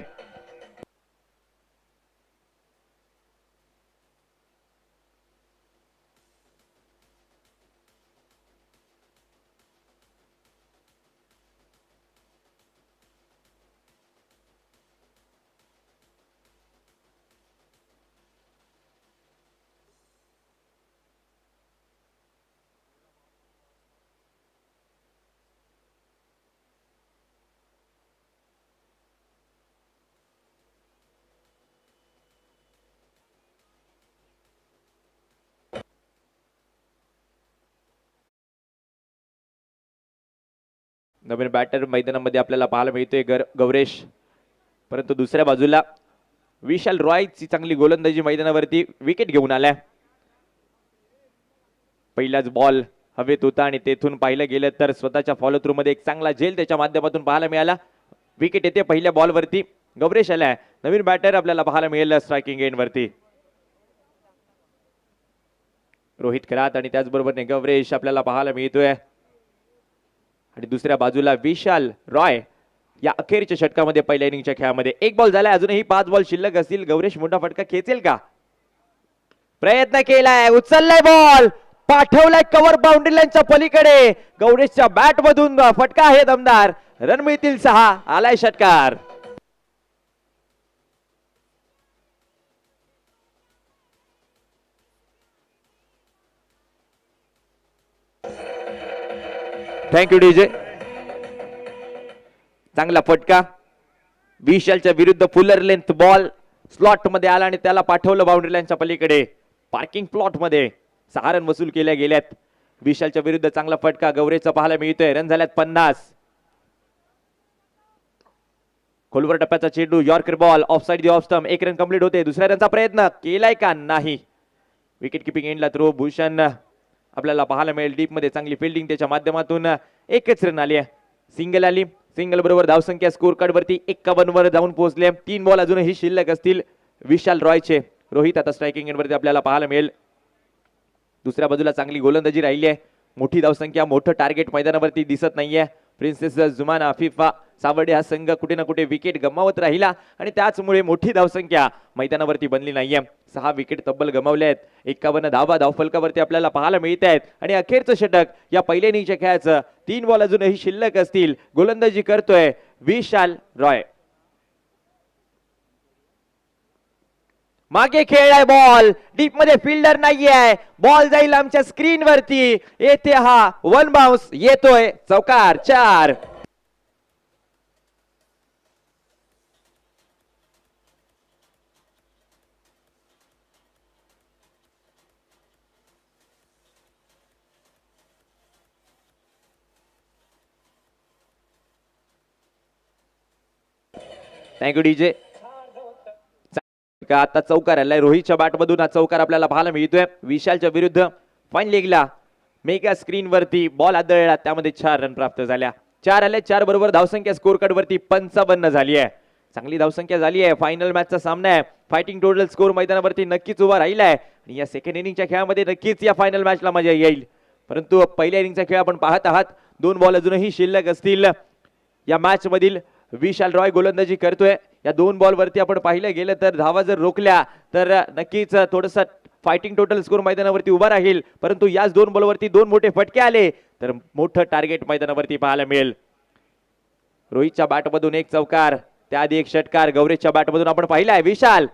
नवीन बॅटर मैदानामध्ये आपल्याला पाहायला मिळतोय गौरेश, परंतु दुसऱ्या बाजूला विशाल रॉयची चांगली गोलंदाजी मैदानावरती विकेट घेऊन आलाय. पहिलाच बॉल हवेत होता आणि तेथून पाहिलं गेलं तर स्वतःच्या फॉलो थ्रू मध्ये एक चांगला झेल त्याच्या माध्यमातून पाहायला मिळाला. विकेट येते पहिल्या बॉल वरती. गौरेश आलाय, नवीन बॅटर आपल्याला पाहायला मिळेल स्ट्रायकिंग एंड वरती. रोहित खरात आणि त्याचबरोबर गौरेश आपल्याला पाहायला मिळतोय. आणि दुसऱ्या बाजूला विशाल रॉय या अखेरच्या षटकामध्ये पहिल्या इनिंगच्या खेळामध्ये. एक बॉल झालाय, अजूनही 5 बॉल शिल्लक असतील. गौरेश मोठा फटका खेचेल का? प्रयत्न केलाय, उचललाय बॉल, पाठवलाय कव्हर बाउंड्री लाईनच्या पलीकडे. गौरेशच्या बॅट मधून फटका आहे दमदार. रन मिळतील 6. आलाय षटकार. Thank you DJ. चांगला फटका विशालच्या विरुद्ध फुलर लेंथ बॉल स्लॉट मध्ये आला आणि त्याला पाठवलं बाउंड्री लाईनच्या पलीकडे. पार्किंग प्लॉट मध्ये 6 रन वसूल केल्या गेल्यात. विशालच्या विरुद्ध चांगला फटका गौरेशचा पाहायला मिळतोय. रन झाल्यात 50. खोलवर टप्प्याचा चेंडू, यॉर्कर बॉल, ऑफ साइड दी ऑफ स्टंप. 1 रन कंप्लीट होते. दुसऱ्या रनचा प्रयत्न केलाय का? नाही. विकेट किपिंग एंडला थ्रो. भूषण आपल्याला पाहायला मिळेल डीप मध्ये चांगली फिल्डिंग त्याच्या माध्यमातून. 1च रन आली आहे. सिंगल आली. सिंगल बरोबर धावसंख्या स्कोर कार्ड वरती 51 वर जाऊन पोहोचले. 3 बॉल अजूनही शिल्लक असतील विशाल रॉयचे. रोहित आता स्ट्रायकिंग एंड वरती आपल्याला पाहायला मिळेल. दुसऱ्या बाजूला चांगली गोलंदाजी राहिली आहे. मोठी धावसंख्या, मोठं टार्गेट मैदानावरती दिसत नाहीये. प्रिन्सेस जुमाना फिफा सावर्डे हा संघ कुठे ना कुठे विकेट गमावत राहिला आणि त्याचमुळे मोठी धावसंख्या मैदानावरती बनली नाहीये. 6 विकेट तब्बल गमावले आहेत. 51 धावा धावफलकावरती आपल्याला पाहायला मिळत आहेत. आणि अखेरचं षटक या पहिल्या इनिंगच्या खेळाचं. 3 बॉल अजूनही शिल्लक असतील. गोलंदाजी करतोय विशाल रॉय. मागे खेळलाय बॉल, डीप मध्ये फिल्डर नाहीये. बॉल जाईल आमच्या स्क्रीन वरती. येथे हा 1 बाउन्स येतोय. चौकार. 4. Thank you DJ. आता चौकार आलाय. रोहितच्या बॅट मधून हा चौकार आपल्याला पाहायला मिळतोय. विशालच्या विरुद्ध फाईन लेगला मेगा स्क्रीन वरती बॉल आदळला, त्यामध्ये 4 रन प्राप्त झाल्या. 4 आले. 4 बरोबर धावसंख्या स्कोर कार्ड वरती 55 झाली आहे. चांगली धावसंख्या झाली आहे. फायनल मॅचचा सामना आहे. फायटिंग टोटल स्कोर मैदानावरती नक्कीच उभा राहिलाय आणि या सेकंड इनिंगच्या खेळामध्ये नक्कीच या फायनल मॅचला मजा येईल. परंतु पहिल्या इनिंगचा खेळ आपण पाहत आहात. 2 बॉल अजूनही शिल्लक असतील या मॅच मधील. विशाल रॉय गोलंदाजी करतोय. या 2 बॉल वरती आपण पाहिलं गेलं तर धावा जर रोखल्या तर नक्कीच थोडस फायटिंग टोटल स्कोर मैदानावरती उभा राहील. परंतु याच 2 बॉल वरती 2 मोठे फटके आले तर मोठं टार्गेट मैदानावरती पाहायला मिळेल. रोहितच्या बॅटमधून 1 चौकार, त्याआधी 1 षटकार. गौरेशच्या बॅटमधून आपण पाहिलाय विशाल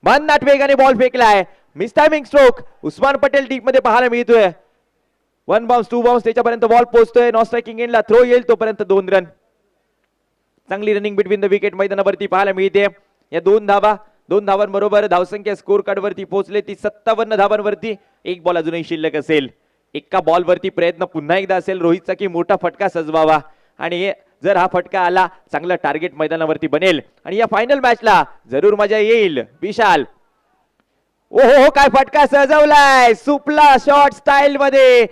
मननाट वेगाने बॉल फेकलाय. Miss timing stroke Usman Patel deep मध्ये पाहायला मिळतोय. 1 बाउन्स 2 बाउन्स त्याच्यापर्यंत बॉल पोहोचतोय. नॉन स्ट्रायकिंग एंडला थ्रो येईल तोपर्यंत 2 रन. चांगली रनिंग बिटवीन द विकेट मैदानावरती पाहायला मिळते. या 2 धावांबरोबर धावसंख्या स्कोर कार्ड वरती पोहोचले ती 57 धावांवरती. 1 बॉल अजूनही शिल्लक असेल. एका बॉल वरती प्रयत्न पुन्हा एकदा असेल रोहितचा की मोठा फटका सजवावा आणि जर हा फटका आला चांगला टार्गेट मैदानावरती बनेल आणि या फायनल मॅचला जरूर मजा येईल. विशाल ओहो काय फटका सजवलाय. सुपला शॉट स्टाईल मध्ये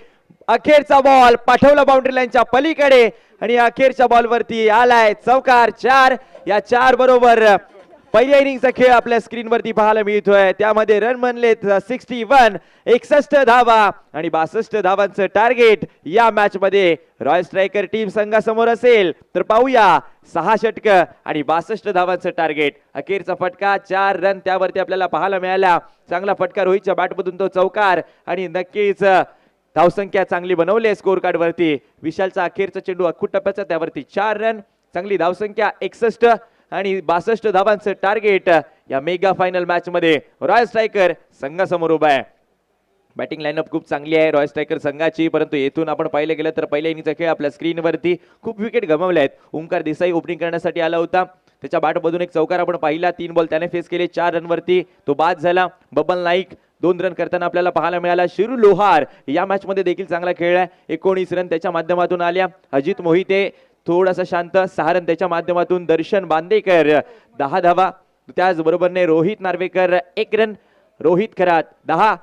अखेरचा बॉल पाठवला बाउंड्री लाईनच्या पलीकडे आणि अखेरच्या बॉल वरती आलाय चौकार. 4. या 4 बरोबर पहिल्या इनिंगचा खेळ आपल्या स्क्रीन वरती पाहायला मिळतोय. त्यामध्ये रन बनलेत 61. 61 धावा आणि 62 धावांचं टार्गेट या मॅच मध्ये रॉयल स्ट्रायकर टीम संघासमोर असेल. तर पाहूया 6 षटक आणि 62 धावांचं टार्गेट. अखेरचा फटका 4 रन त्यावरती आपल्याला पाहायला मिळाला. चांगला फटका रोहितच्या बॅटमधून तो चौकार आणि नक्कीच धावसंख्या चांगली बनवली स्कोर कार्ड वरती. विशालचा अखेरचा चेंडू अखूट टप्प्याचा, त्यावरती 4 रन. चांगली धावसंख्या 61 आणि 62 धावांचं टार्गेट या मेगा फायनल मॅच मध्ये रॉयल स्ट्रायकर संघासमोर उभा आहे. बॅटिंग लाईनअप खूप चांगली आहे रॉयल स्ट्रायकर संघाची. परंतु येथून आपण पाहिलं गेलं तर पहिल्या इनिंगचा खेळ आपल्या स्क्रीनवरती खूप विकेट गमावल्या आहेत. ओंकार देसाई ओपनिंग करण्यासाठी आला होता. त्याच्या बॅटमधून एक चौकार आपण पाहिला, 3 बॉल त्याने फेस केले, 4 रनवरती तो बाद झाला. बबन नाईक 2 रन करताना आपल्याला पाहायला मिळाला. शिरू लोहार या मॅच मध्ये देखील चांगला खेळलाय, 19 रन त्याच्या माध्यमातून आल्या. अजित मोहिते थोडासा शांत, 6 रन त्याच्या माध्यमातून. दर्शन बांदेकर 10 धावा, त्याचबरोबरने रोहित नार्वेकर 1 रन. रोहित खरात 10.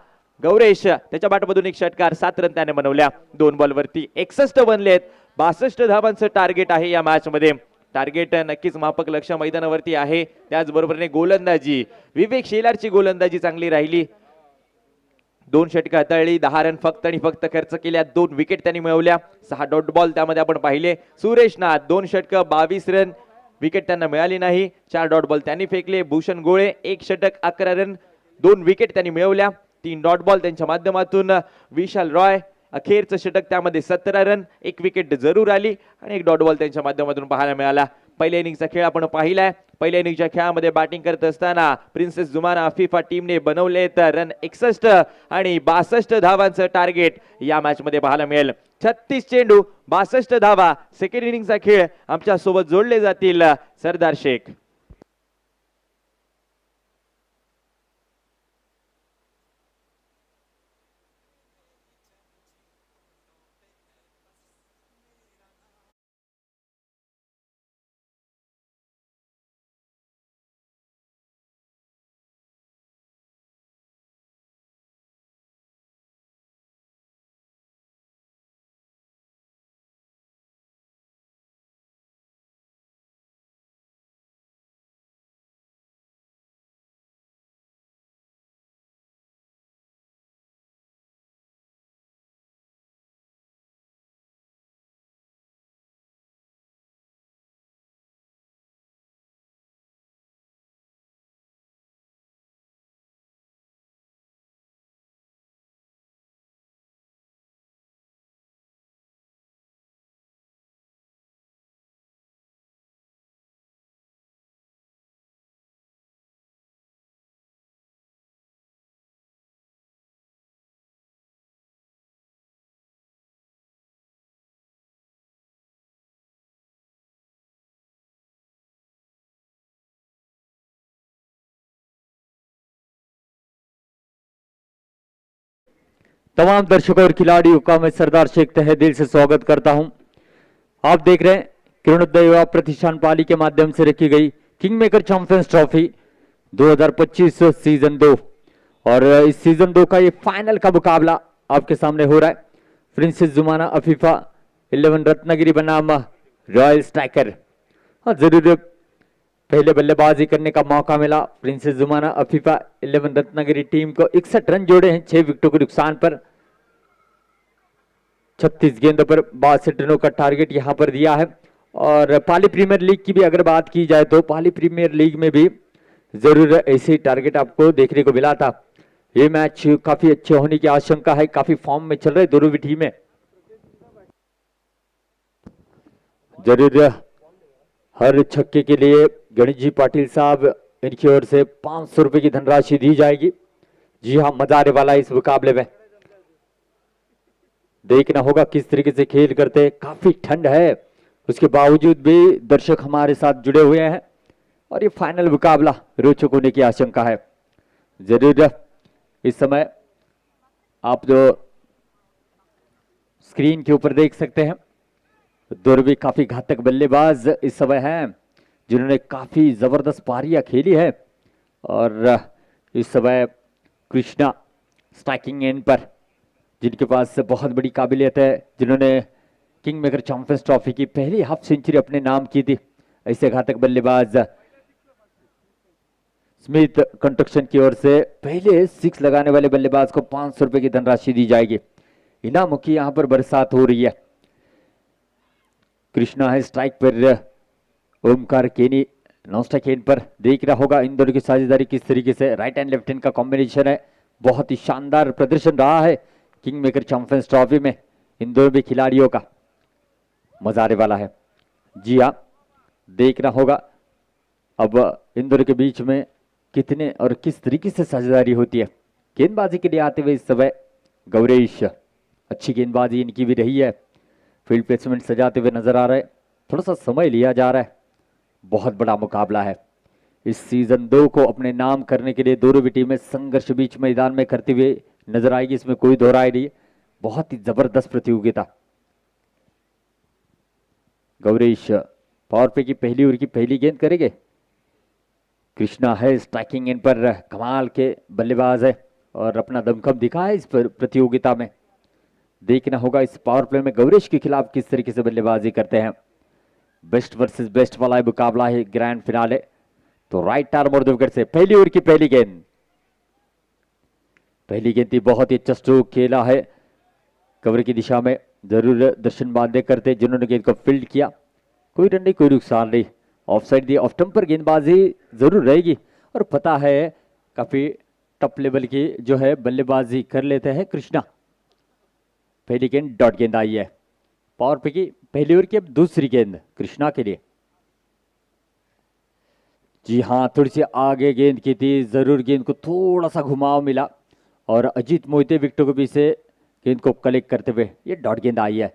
गौरेश त्याच्या बॅटमधून एक षटकार, 7 रन त्याने बनवल्या. 2 बॉलवरती 61 बनलेत. 62 धावांचं टार्गेट आहे या मॅच मध्ये. टार्गेट नक्कीच माफक लक्ष मैदानावरती आहे. त्याचबरोबरने गोलंदाजी, विवेक शेलारची गोलंदाजी चांगली राहिली. 2 षटकं हाताळली, 10 रन फक्त आणि फक्त खर्च केल्या. 2 विकेट त्यांनी मिळवल्या, 6 डॉट बॉल त्यामध्ये आपण पाहिले. सुरेश नाथ 2 षटकं 22 रन, विकेट त्यांना मिळाली नाही. 4 डॉट बॉल त्यांनी फेकले. भूषण गोळे 1 षटक 11 रन, 2 विकेट त्यांनी मिळवल्या. 3 डॉट बॉल त्यांच्या माध्यमातून. विशाल रॉय अखेरचं षटक, त्यामध्ये 17 रन, 1 विकेट जरूर आली आणि 1 डॉट बॉल त्यांच्या माध्यमातून पाहायला मिळाला. पहिल्या इनिंगचा खेळ आपण पाहिलाय. पहिल्या इनिंगच्या खेळामध्ये बॅटिंग करत असताना प्रिन्सेस जुमाना अफिफा टीमने बनवलेत रन 61 आणि 62 धावांचं टार्गेट या मॅच मध्ये पाहायला मिळेल. 36 चेंडू 62 धावा. सेकंड इनिंगचा खेळ आमच्या सोबत जोडले जातील सरदार शेख. तमाम दर्शकों और खिलाड़ियों का मैं सरदार शेख तहे दिल से स्वागत करता हूं। आप देख रहे हैं किरणोदय युवा प्रतिष्ठान पाली के माध्यम से रखी गई king maker champions trophy 2025 season 2 और इस सीजन 2 का ये फाइनल का मुकाबला आपके सामने हो रहा है। प्रिंसेस जुमाना अफीफा 11 रत्नागिरी बनाम रॉयल स्ट्राइकर। हाँ, जरूर पहले बल्लेबाजी करने का मौका मिला प्रिंसेस जुमाना अफीफा 11 रत्नागिरी टीम को। 61 रन जोड़े हैं 6 विकेटों के नुकसान पर। 36 गेंदों पर 62 रनों का टारगेट यहां पर दिया है। और पाली प्रीमियर लीग की भी अगर बात की जाए तो पाली प्रीमियर लीग में भी जरूर ऐसे टारगेट आपको देखने को मिला था। ये मैच काफी अच्छे होने की आशंका है, काफी फॉर्म में चल रहे दोनों भी टीमें। जरूर हर छक्के के लिए गणेश जी पाटिल साहब इनकी ओर से 500 रुपए की धनराशि दी जाएगी। जी हाँ, मजा आने वाला है इस मुकाबले में। देखना होगा किस तरीके से खेल करते। काफी ठंड है, उसके बावजूद भी दर्शक हमारे साथ जुड़े हुए हैं और ये फाइनल मुकाबला रोचक होने की आशंका है। जरूर इस समय आप जो स्क्रीन के ऊपर देख सकते हैं, दोनों भी काफी घातक बल्लेबाज इस समय हैं जिन्होंने काफी जबरदस्त पारियां खेली है। और इस समय कृष्णा स्ट्राइकिंग एंड पर, जिनके पास बहुत बड़ी काबिलियत है, जिन्होंने किंग मेकर चैंपियंस ट्रॉफी की पहली हाफ सेंचुरी अपने नाम की थी। ऐसे घातक बल्लेबाज स्मिथ कंस्ट्रक्शन की ओर से पहले 6 लगाने वाले बल्लेबाज को 500 रुपए की धनराशि दी जाएगी। इनामों की यहां पर बरसात हो रही है। कृष्णा है स्ट्राइक पर, ओमकार केनी नॉन स्ट्राइक एंड पर। देख रहा होगा इन दोनों की साझेदारी किस तरीके से, राइट एंड लेफ्ट हैंड का कॉम्बिनेशन है। बहुत ही शानदार प्रदर्शन रहा है किंग मेकर चैंपियंस ट्रॉफी में इन दोनों भी खिलाड़ियों का। मजा आने वाला है। जी हाँ, देखना होगा अब इन दोनों के बीच में कितने और किस तरीके से साझेदारी होती है। गेंदबाजी के लिए आते हुए इस समय गौरेश, अच्छी गेंदबाजी इनकी भी रही है। फील्ड प्लेसमेंट सजाते हुए नजर आ रहा है। थोड़ा सा समय लिया जा रहा है बहुत बड़ा मुकाबला है। इस सीजन 2 को अपने नाम करने के लिए दोनों भी टीमें संघर्ष बीच मैदान में करते हुए नजर आएगी, इसमें कोई दो राय नहीं। बहुत ही जबरदस्त प्रतियोगिता। गौरीश पावर प्ले की पहली ओवर की पहली गेंद करेंगे। कृष्णा है स्ट्राइकिंग इन पर, कमाल के बल्लेबाज है और अपना दमखम दिखा है इस प्रतियोगिता में। देखना होगा इस पावर प्ले में गौरीश के खिलाफ किस तरीके से बल्लेबाजी करते हैं। बेस्ट वर्सेस बेस्ट वाला मुकाबला है, ग्रैंड फिनाले। तो राइट आर्म और विकेट से पहली ओवर की पहली गेंद। पहली गेंद थी, बहुत ही अच्छा स्ट्रोक खेला है कवर की दिशा में। जरूर दर्शन बांधे करते जिन्होंने गेंद को फील्ड किया। कोई रन नहीं, कोई नुकसान नहीं। ऑफ साइड दी, ऑफ स्टंप पर गेंदबाजी जरूर रहेगी और पता है काफी टॉप लेवल की जो है बल्लेबाजी कर लेते हैं कृष्णा। पहली गेंद डॉट गेंद आई है। पावर प्ले की पहली ओवर की अब दूसरी गेंद कृष्णा के लिए। जी हाँ, थोड़ी सी आगे गेंद की थी, जरूर गेंद को थोड़ा सा घुमाव मिला और अजीत मोहिते विकेटों के बीच से गेंद को कलेक्ट करते हुए ये डॉट गेंद आई है।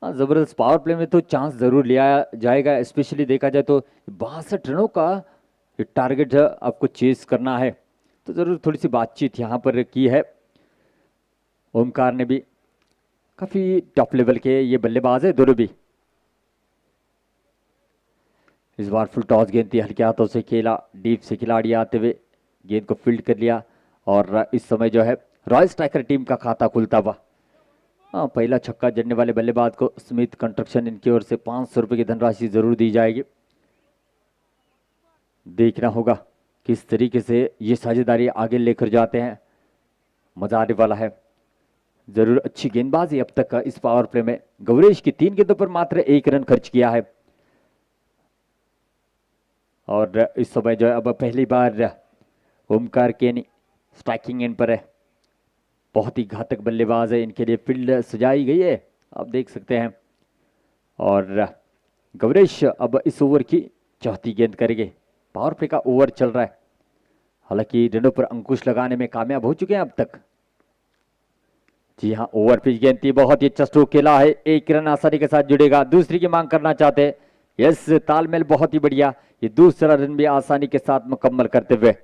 हाँ, जबरदस्त। पावर प्ले में तो चांस जरूर लिया जाएगा, स्पेशली देखा जाए तो 62 रनों का टारगेट आपको चेस करना है, तो जरूर थोड़ी सी बातचीत यहाँ पर की है। ओमकार ने भी, काफी टॉप लेवल के ये बल्लेबाज है दोनों भी। इस बार फुल टॉस गेंद थी, हल्के हाथों से खेला, डीप से खिलाड़ी आते हुए गेंद को फील्ड कर लिया और इस समय जो है रॉयल स्ट्राइकर टीम का खाता खुलता हुआ। हाँ, पहला छक्का जड़ने वाले बल्लेबाज को स्मिथ कंस्ट्रक्शन इनकी ओर से 500 रुपए की धनराशि जरूर दी जाएगी। देखना होगा किस तरीके से ये साझेदारी आगे लेकर जाते हैं, मजा आने वाला है। जरूर अच्छी गेंदबाजी अब तक इस पावर प्ले में। गौरीश की 3 गेंदों पर मात्र 1 रन खर्च किया है और इस समय जो है अब पहली बार ओमकार केनी स्ट्राइकिंग एंड पर है। बहुत ही घातक बल्लेबाज है, इनके लिए फील्ड सजाई गई है, आप देख सकते हैं। और गौरीश अब इस ओवर की चौथी गेंद करेंगे। पावर प्ले का ओवर चल रहा है, हालांकि रनों पर अंकुश लगाने में कामयाब हो चुके हैं अब तक। जी हाँ, ओवर पिच गेंद थी, बहुत ही अच्छा स्ट्रोक खेला है, 1 रन आसानी के साथ जुड़ेगा। दूसरी की मांग करना चाहते हैं, यस, तालमेल बहुत ही बढ़िया। ये दूसरा रन भी आसानी के साथ मुकम्मल करते हुए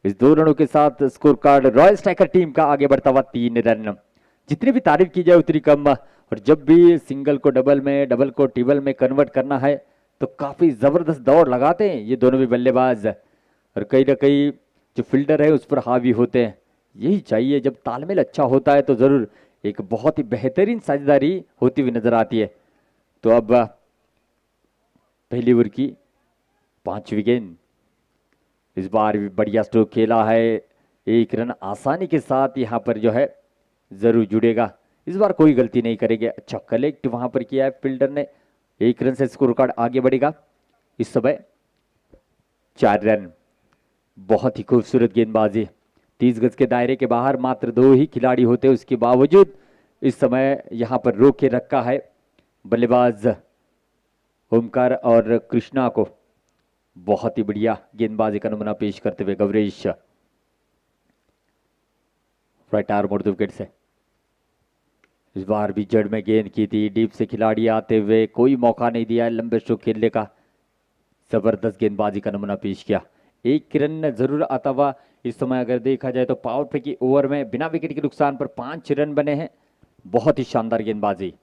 इस 2 रनों के साथ score card royal striker team का आगे बढ़ता हुआ 3 रन। जितनी भी तारीफ की जाए उतनी कम, और जब भी सिंगल को डबल में, डबल को ट्रिपल में कन्वर्ट करना है तो काफी जबरदस्त दौड़ लगाते हैं ये दोनों भी बल्लेबाज, और कहीं ना कहीं जो फील्डर है उस पर हावी होते हैं। यही चाहिए, जब तालमेल अच्छा होता है तो जरूर एक बहुत ही बेहतरीन साझेदारी होती हुई नजर आती है। तो अब पहली ओवर की 5वीं गेंद। इस बार भी बढ़िया स्ट्रोक खेला है, 1 रन आसानी के साथ यहाँ पर जो है जरूर जुड़ेगा। इस बार कोई गलती नहीं करेंगे, अच्छा कलेक्ट वहां पर किया है फील्डर ने। 1 रन से स्कोर कार्ड आगे बढ़ेगा। इस समय 4 रन। बहुत ही खूबसूरत गेंदबाजी। 30 गज के दायरे के बाहर मात्र 2 ही खिलाड़ी होते, उसके बावजूद इस समय यहां पर रोक के रखा है बल्लेबाज ओमकार और कृष्णा को। बहुत ही बढ़िया गेंदबाजी का नमूना पेश करते हुए गौरीश राइट आर्म और विकेट से। इस बार भी जड़ में गेंद की थी, डीप से खिलाड़ी आते हुए कोई मौका नहीं दिया है लंबे स्ट्रोक खेलने का। जबरदस्त गेंदबाजी का नमूना पेश किया। 1 रन जरूर आता हुआ इस समय अगर देखा जाए तो पावर प्ले की ओवर में बिना विकेट के नुकसान पर 5 रन बने हैं। बहुत ही शानदार गेंदबाजी।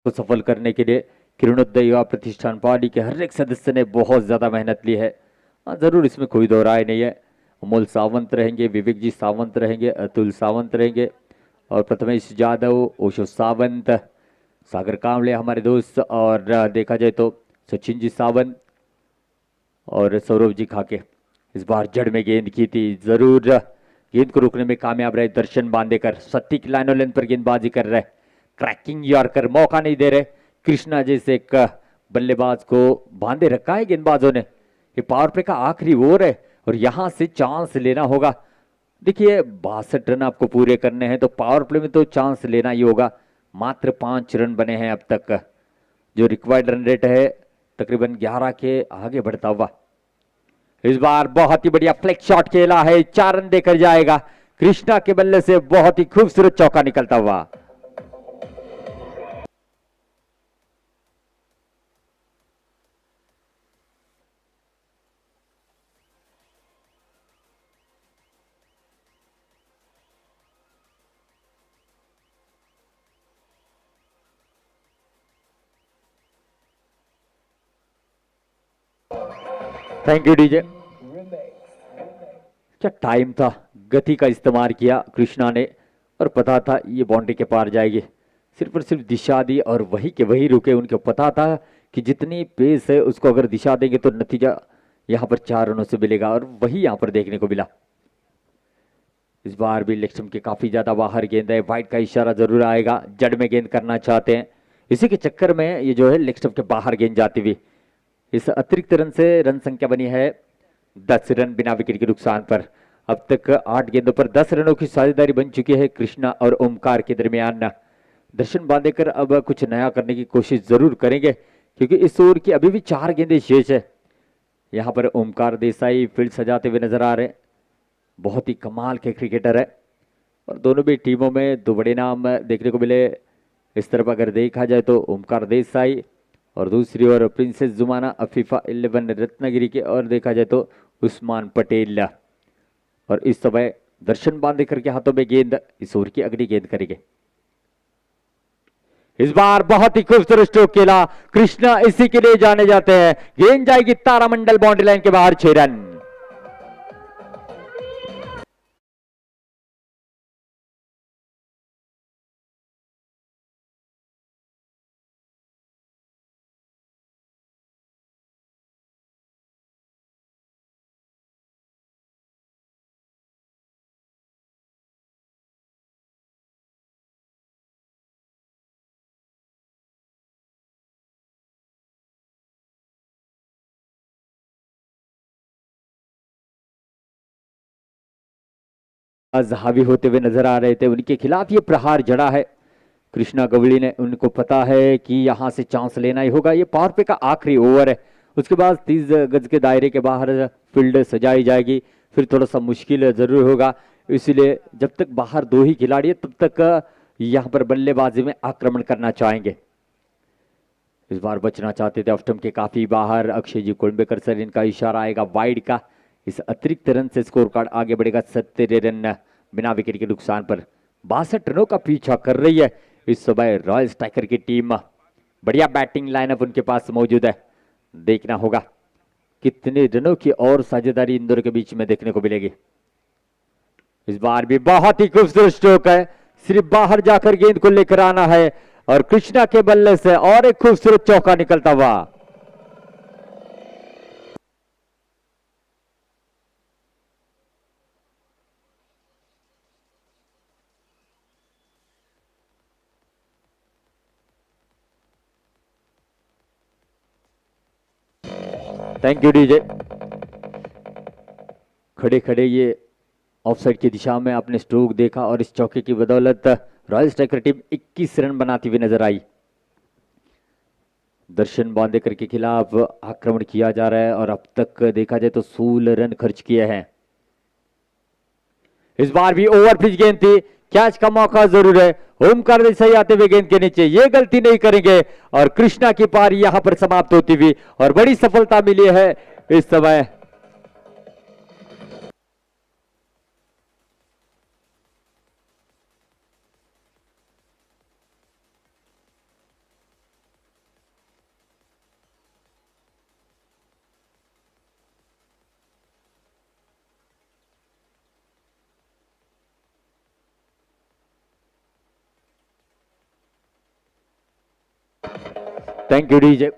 को सफल करने के लिए किरणोदय युवा प्रतिष्ठान पाली के हर एक सदस्य ने बहुत ज्यादा मेहनत ली है। हाँ, जरूर इसमें कोई दो राय नहीं है। अमोल सावंत रहेंगे, विवेक जी सावंत रहेंगे, अतुल सावंत रहेंगे और प्रथमेश यादव, ओशो सावंत, सागर कांवले हमारे दोस्त, और देखा जाए तो सचिन जी सावंत और सौरभ जी खाके। इस बार जड़ में गेंद की थी, जरूर गेंद को रोकने में कामयाब रहे दर्शन बांदेकर। सटीक लाइनों लेंथ पर गेंदबाजी कर रहे, क्रैकिंग यॉर्कर मौका नहीं दे रहे। कृष्णा जैसे एक बल्लेबाज को बांधे रखा है गेंदबाजों ने। ये पावर प्ले का आखिरी ओवर है और यहां से चांस लेना होगा। देखिए 62 रन आपको पूरे करने हैं तो पावर प्ले में तो चांस लेना ही होगा। मात्र 5 रन बने हैं अब तक, जो रिक्वायर्ड रन रेट है तकरीबन 11 के आगे बढ़ता हुआ। इस बार बहुत ही बढ़िया फ्लेक्स शॉट खेला है, 4 रन देकर जाएगा। कृष्णा के बल्ले से बहुत ही खूबसूरत चौका निकलता हुआ। Thank you DJ. क्या टाइम था, गति का इस्तेमाल किया कृष्णा ने और पता था ये बाउंड्री के पार जाएगी। सिर्फ और सिर्फ दिशा दी और वही के वही रुके। उनको पता था कि जितनी पेस है उसको अगर दिशा देंगे तो नतीजा यहाँ पर 4 रनों से मिलेगा और वही यहाँ पर देखने को मिला। इस बार भी लेग स्टंप के काफी ज्यादा बाहर गेंद है, वाइड का इशारा जरूर आएगा। जड़ में गेंद करना चाहते हैं, इसी के चक्कर में ये जो है लेग स्टंप के बाहर गेंद जाती हुई। इस अतिरिक्त रन से रन संख्या बनी है 10 रन बिना विकेट के नुकसान पर। अब तक 8 गेंदों पर 10 रनों की साझेदारी बन चुकी है कृष्णा और ओमकार के दरमियान। दर्शन बांदेकर अब कुछ नया करने की कोशिश जरूर करेंगे क्योंकि इस ओवर की अभी भी 4 गेंदें शेष है। यहाँ पर ओमकार देसाई फील्ड सजाते हुए नजर आ रहे हैं। बहुत ही कमाल के क्रिकेटर है और दोनों भी टीमों में 2 बड़े नाम देखने को मिले। इस तरफ अगर देखा जाए तो ओमकार देसाई और दूसरी ओर प्रिंसेस जुमाना अफीफा 11 रत्नागिरी के, और देखा जाए तो उस्मान पटेल। और इस समय दर्शन बांदेकर के हाथों में गेंद, इस ओवर की अगली गेंद करेंगे। इस बार बहुत ही खूबसूरत स्ट्रोक खेला कृष्णा, इसी के लिए जाने जाते हैं। गेंद जाएगी तारामंडल बाउंड्री लाइन के बाहर, 6 रन। हावी होते हुए नजर आ रहे थे, उनके खिलाफ ये प्रहार जड़ा है कृष्णा गवली ने। उनको पता है कि यहां से चांस लेना ही होगा। ये पावर प्ले का आखिरी ओवर है, उसके बाद 30 गज के दायरे के बाहर फील्ड सजाई जाएगी, फिर थोड़ा सा मुश्किल जरूर होगा। इसलिए जब तक बाहर 2 ही खिलाड़ी है तब तक यहां पर बल्लेबाजी में आक्रमण करना चाहेंगे। इस बार बचना चाहते थे ऑफ स्टंप के काफी बाहर। अक्षय जी कोलंबेकर सर, इनका इशारा आएगा वाइड का। इस अतिरिक्त रन से स्कोर कार्ड आगे बढ़ेगा 70 रन बिना विकेट के नुकसान पर। 62 रनों का पीछा कर रही है इस समय रॉयल स्ट्राइकर की टीम। बढ़िया बैटिंग लाइनअप उनके पास मौजूद है। देखना होगा कितने रनों की और साझेदारी इन दोनों के बीच में देखने को मिलेगी। इस बार भी बहुत ही खूबसूरत स्ट्रोक है, सिर्फ बाहर जाकर गेंद को लेकर आना है और कृष्णा के बल्ले से और एक खूबसूरत चौका निकलता हुआ। Thank you DJ. खड़े खड़े ये ऑफसाइड की दिशा में आपने स्ट्रोक देखा और इस चौके की बदौलत रॉयल स्ट्राइकर टीम 21 रन बनाती हुई नजर आई। दर्शन बांदेकर के खिलाफ आक्रमण किया जा रहा है और अब तक देखा जाए तो 16 रन खर्च किए हैं। इस बार भी ओवर पिच गेंद थी, कैच का मौका जरूर है। ओमकार देसाई आते हुए गेंद के नीचे, ये गलती नहीं करेंगे और कृष्णा की पारी यहां पर समाप्त होती हुई और बड़ी सफलता मिली है इस समय। Thank you DJ.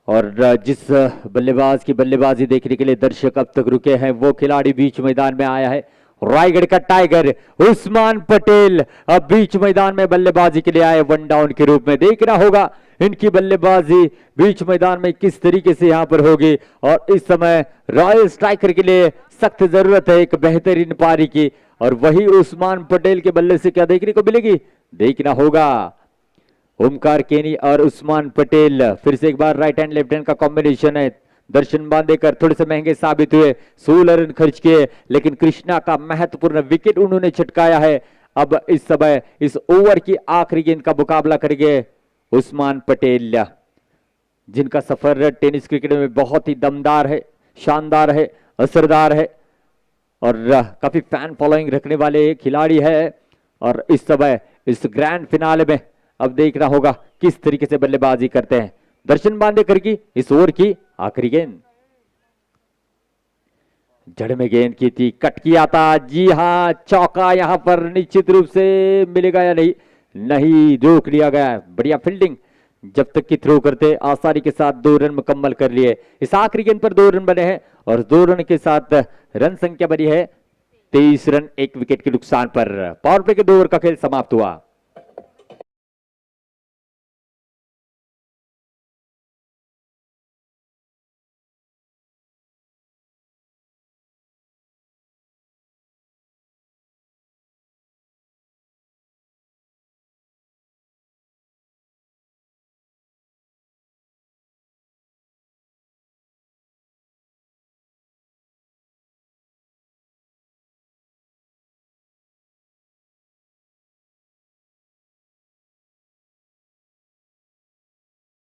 और जिस बल्लेबाज की बल्लेबाजी देखने के लिए दर्शक अब तक रुके हैं वो खिलाड़ी बीच मैदान में आया है रायगढ़ का टाइगर उस्मान पटेल अब बीच मैदान में बल्लेबाजी के लिए आए, वन डाउन के रूप में। देखना होगा इनकी बल्लेबाजी बीच मैदान में किस तरीके से यहां पर होगी। और इस समय रॉयल स्ट्राइकर के लिए सख्त जरूरत है एक बेहतरीन पारी की, और वही उस्मान पटेल के बल्ले से क्या देखने को मिलेगी, देखना होगा। ओमकार केनी और उस्मान पटेल, फिर से एक बार राइट हैंड लेफ्ट हैंड का कॉम्बिनेशन है। दर्शन बांदेकर थोड़े से महंगे साबित हुए, 16 रन खर्च किए, लेकिन कृष्णा का महत्वपूर्ण विकेट उन्होंने छटकाया है। अब इस समय इस ओवर की आखिरी गेंद का मुकाबला करेंगे उस्मान पटेल, जिनका सफर टेनिस क्रिकेट में बहुत ही दमदार है, शानदार है, असरदार है और काफी फैन फॉलोइंग रखने वाले खिलाड़ी है। और इस समय इस ग्रैंड फिनाले में अब देखना होगा किस तरीके से बल्लेबाजी करते हैं दर्शन बांदेकर की इस ओवर की आखिरी गेंद। जड़ में गेंद की थी, कट किया था, जी हां चौका यहां पर निश्चित रूप से मिलेगा या नहीं, नहीं रोक लिया गया। बढ़िया फील्डिंग, जब तक की थ्रो करते आसानी के साथ 2 रन मुकम्मल कर लिए। इस आखिरी गेंद पर 2 रन बने हैं और 2 रन के साथ रन संख्या बनी है 23 रन 1 विकेट के नुकसान पर। पावर प्ले के 2 ओवर का खेल समाप्त हुआ।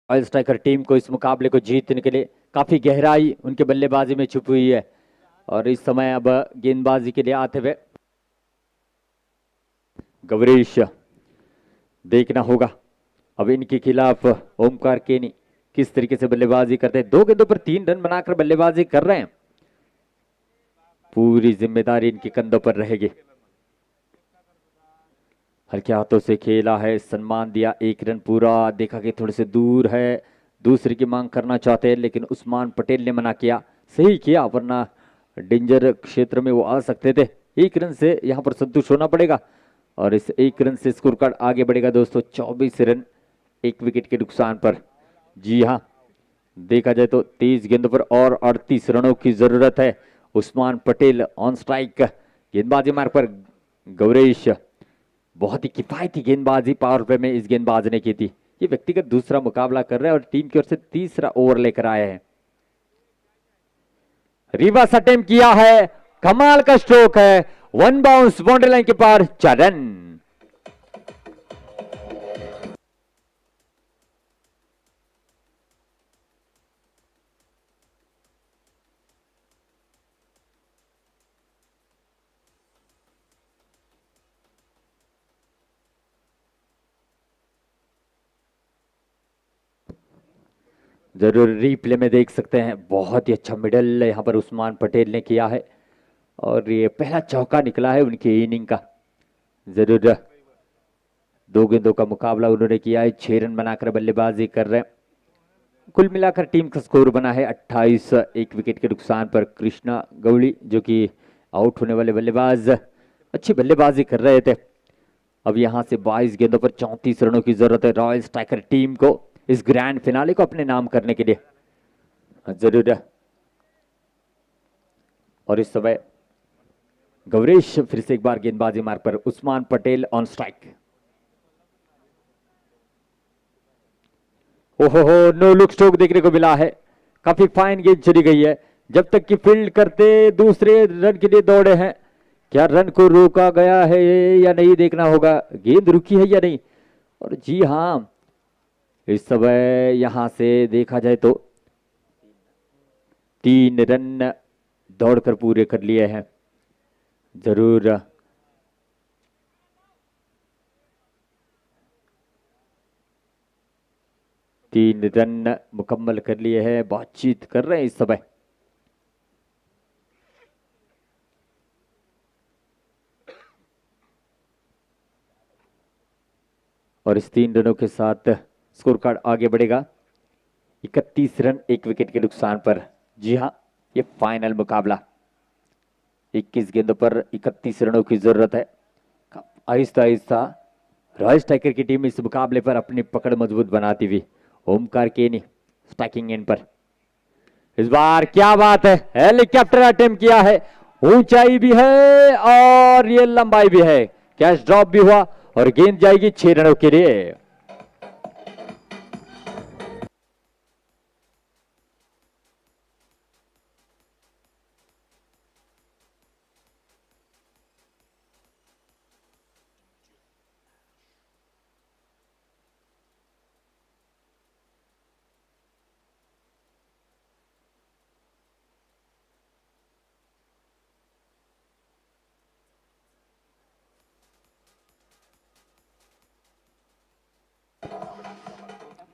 रॉयल स्ट्राइकर टीम को इस मुकाबले को जीतने के लिए काफी गहराई उनके बल्लेबाजी में छुपी हुई है। और इस समय अब गेंदबाजी के लिए आते हुए गौरीश, देखना होगा अब इनके खिलाफ ओमकार केनी किस तरीके से बल्लेबाजी करते हैं। 2 गेंदों पर 3 रन बनाकर बल्लेबाजी कर रहे हैं, पूरी जिम्मेदारी इनके कंधों पर रहेगी। हल्के हाथों से खेला है, सम्मान दिया, 1 रन पूरा। देखा कि थोड़े से दूर है, दूसरे की मांग करना चाहते हैं, लेकिन उस्मान पटेल ने मना किया। सही किया, वरना डेंजर क्षेत्र में वो आ सकते थे। 1 रन से यहां पर संतुष्ट होना पड़ेगा और इस 1 रन से स्कोर कार्ड आगे बढ़ेगा दोस्तों 24 रन 1 विकेट के नुकसान पर। जी हाँ, देखा जाए तो 23 गेंदों पर और 38 रनों की जरूरत है। उस्मान पटेल ऑन स्ट्राइक, गेंदबाजी मार्ग पर गौरीश, बहुत ही किफायती गेंदबाजी पावर प्ले में इस गेंदबाज ने की थी। ये व्यक्तिगत दूसरा मुकाबला कर रहे हैं और टीम की ओर से तीसरा ओवर लेकर आए हैं। रिवर्स अटेम्प्ट किया है, कमाल का स्ट्रोक है, 1 बाउंस बाउंड्री लाइन के पार, 4 रन। जरूर रीप्ले में देख सकते हैं, बहुत ही अच्छा मिडल यहां पर उस्मान पटेल ने किया है और ये पहला चौका निकला है उनकी इनिंग का। जरूर 2 गेंदों का मुकाबला उन्होंने किया है, 6 रन बनाकर बल्लेबाजी कर रहे हैं। कुल मिलाकर टीम का स्कोर बना है 28 1 विकेट के नुकसान पर। कृष्णा गौड़ी जो कि आउट होने वाले बल्लेबाज अच्छी बल्लेबाजी कर रहे थे। अब यहां से 22 गेंदों पर 34 रनों की जरूरत है रॉयल स्ट्राइकर टीम को इस ग्रैंड फिनाले को अपने नाम करने के लिए। जरूर, और इस समय गौरीश फिर से एक बार गेंदबाजी मार्ग पर, उस्मान पटेल ऑन स्ट्राइक। ओहो, नो लुक स्ट्रोक देखने को मिला है, काफी फाइन गेंद चली गई है। जब तक कि फील्ड करते दूसरे रन के लिए दौड़े हैं, क्या रन को रोका गया है या नहीं देखना होगा, गेंद रुकी है या नहीं। और जी हां, इस समय यहां से देखा जाए तो 3 रन दौड़कर पूरे कर लिए हैं। जरूर तीन रन मुकम्मल कर लिए हैं, बातचीत कर रहे हैं इस समय। और इस 3 रनों के साथ स्कोर कार्ड आगे बढ़ेगा 31 रन 1 विकेट के नुकसान पर। जी हां, ये फाइनल मुकाबला 21 गेंदों पर 31 रनों की जरूरत है। आहिस्ता आहिस्ता रॉयल स्ट्राइकर की टीम इस मुकाबले पर अपनी पकड़ मजबूत बनाती हुई। ओमकार केनी स्ट्राइकिंग एंड पर। इस बार क्या बात है, हेलीकॉप्टर अटेम्प्ट किया है, ऊंचाई भी है और ये लंबाई भी है। कैच ड्रॉप भी हुआ और गेंद जाएगी 6 रनों के लिए।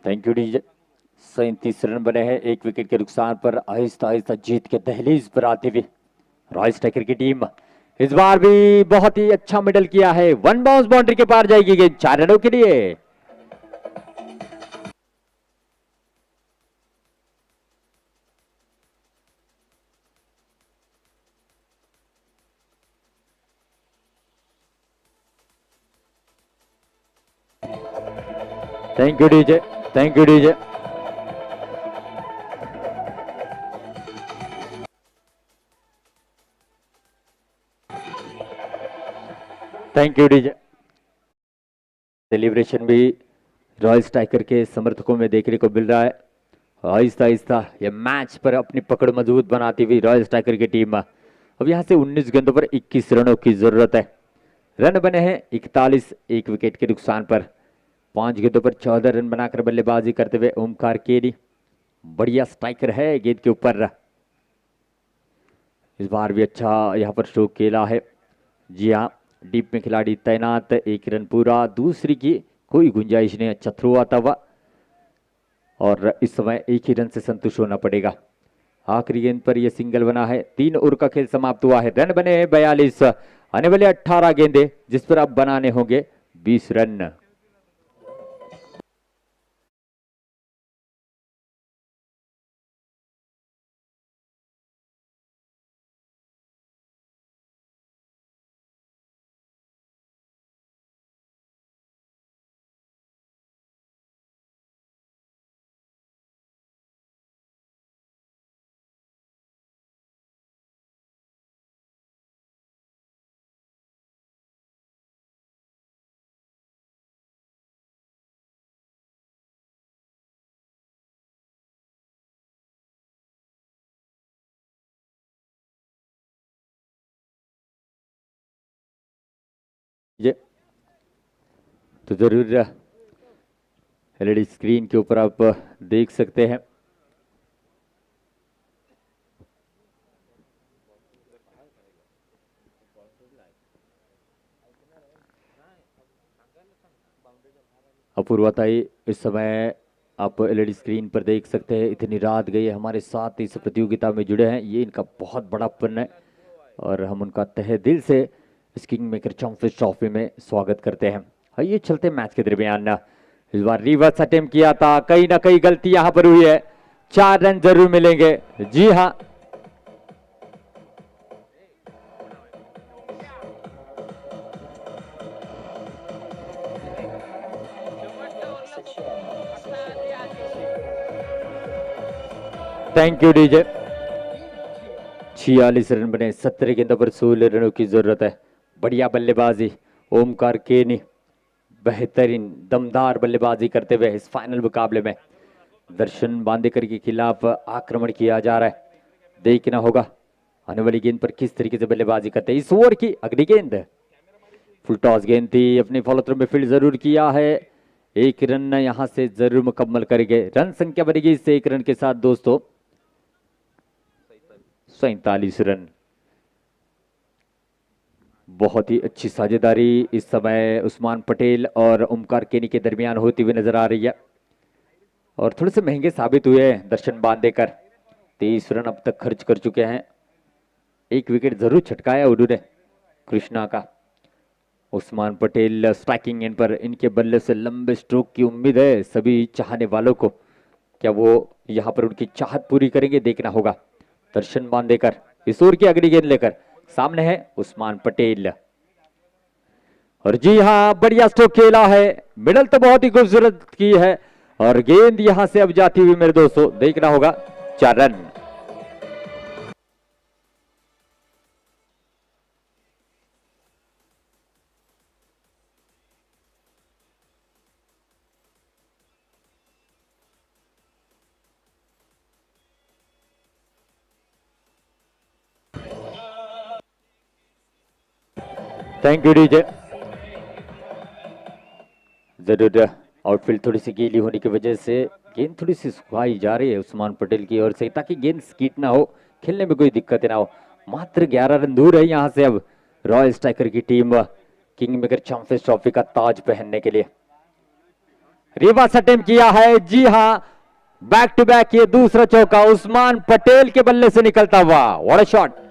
Thank you DJ. 37 रन बने हैं, 1 विकेट के नुकसान पर आहिस्ता आहिस्ता जीत के दहलीज पर आते हुए रॉयल स्ट्राइकर की टीम इस बार भी बहुत ही अच्छा मिडल किया है। वन बाउंस बाउंड्री के पार जाएगी गेंद 4 रनों के लिए। Thank you DJ, thank you DJ. Thank you DJ. Celebration भी रॉयल स्ट्राइकर के समर्थकों में देखने को मिल रहा है। आहिस्ता आहिस्ता ये मैच पर अपनी पकड़ मजबूत बनाती हुई रॉयल स्ट्राइकर की टीम अब यहां से 19 गेंदों पर 21 रनों की जरूरत है। रन बने हैं 41, 1 विकेट के नुकसान पर। 5 गेंदों पर 14 रन बनाकर बल्लेबाजी करते हुए ओमकार केनी बढ़िया स्ट्राइकर है गेंद के ऊपर। इस बार भी अच्छा यहां पर स्ट्रोक खेला है। जी हाँ, डीप में खिलाड़ी तैनात, 1 रन पूरा, दूसरी की कोई गुंजाइश नहीं। अच्छा थ्रो आता हुआ और इस समय 1 ही रन से संतुष्ट होना पड़ेगा। आखिरी गेंद पर यह सिंगल बना है। 3 ओवर का खेल समाप्त हुआ है। रन बने हैं 42, आने वाले 18 गेंदे जिस पर अब बनाने होंगे 20 रन। ये तो जरूर एलईडी स्क्रीन के ऊपर आप देख सकते हैं। अपूर्वताई इस समय आप एलईडी स्क्रीन पर देख सकते हैं। इतनी रात गई है, हमारे साथ इस प्रतियोगिता में जुड़े हैं, ये इनका बहुत बड़ा पुण्य है और हम उनका तहे दिल से इस किंग मेकर चैंपियंस ट्रॉफी में स्वागत करते हैं। आइए चलते मैच के दरमियान। इस बार रिवर्स अटेम्प्ट किया था, कहीं ना कहीं गलती यहां पर हुई है। 4 रन जरूर मिलेंगे। जी हाँ, थैंक यू डीजे। 46 रन बने, 17 गेंदों पर 16 रनों की जरूरत है। बढ़िया बल्लेबाजी ओमकार केनी, बेहतरीन दमदार बल्लेबाजी करते हुए इस फाइनल मुकाबले में दर्शन बांदेकर के खिलाफ आक्रमण किया जा रहा है। देखना होगा आने वाली गेंद पर किस तरीके से बल्लेबाजी करते हैं। इस ओवर की अगली गेंद फुल टॉस गेंद थी, अपने फॉलो थ्रू में फील्ड जरूर किया है। 1 रन यहां से जरूर मुकम्मल करेंगे। रन संख्या बनेगी इस 1 रन के साथ दोस्तों 47 रन। बहुत ही अच्छी साझेदारी इस समय उस्मान पटेल और ओमकार केनी के दरमियान होती हुई नजर आ रही है और थोड़े से महंगे साबित हुए हैं दर्शन बांदेकर। 23 रन अब तक खर्च कर चुके हैं। 1 विकेट जरूर छटकाया उन्होंने कृष्णा का। उस्मान पटेल स्ट्राइकिंग एंड पर, इनके बल्ले से लंबे स्ट्रोक की उम्मीद है सभी चाहने वालों को। क्या वो यहां पर उनकी चाहत पूरी करेंगे, देखना होगा। दर्शन बांदेकर इस ओवर की अगली गेंद लेकर सामने है उस्मान पटेल। और जी हाँ, बढ़िया स्ट्रोक खेला है, मिडल तो बहुत ही खूबसूरत की है और गेंद यहां से अब जाती हुई मेरे दोस्तों देखना होगा 4 रन। Thank you DJ. जरूर आउटफील्ड थोड़ी सी गीली होने की वजह से गेंद थोड़ी सी सुखाई जा रही है उस्मान पटेल की ओर से, ताकि गेंद स्कीट ना हो, खेलने में कोई दिक्कत ना हो। मात्र 11 रन दूर है यहां से अब रॉयल स्ट्राइकर की team king maker champions trophy का ताज पहनने के लिए। रिवर्स अटेम्प्ट किया है, जी हां, बैक टू बैक ये दूसरा चौका उस्मान पटेल के बल्ले से निकलता हुआ। What a shot.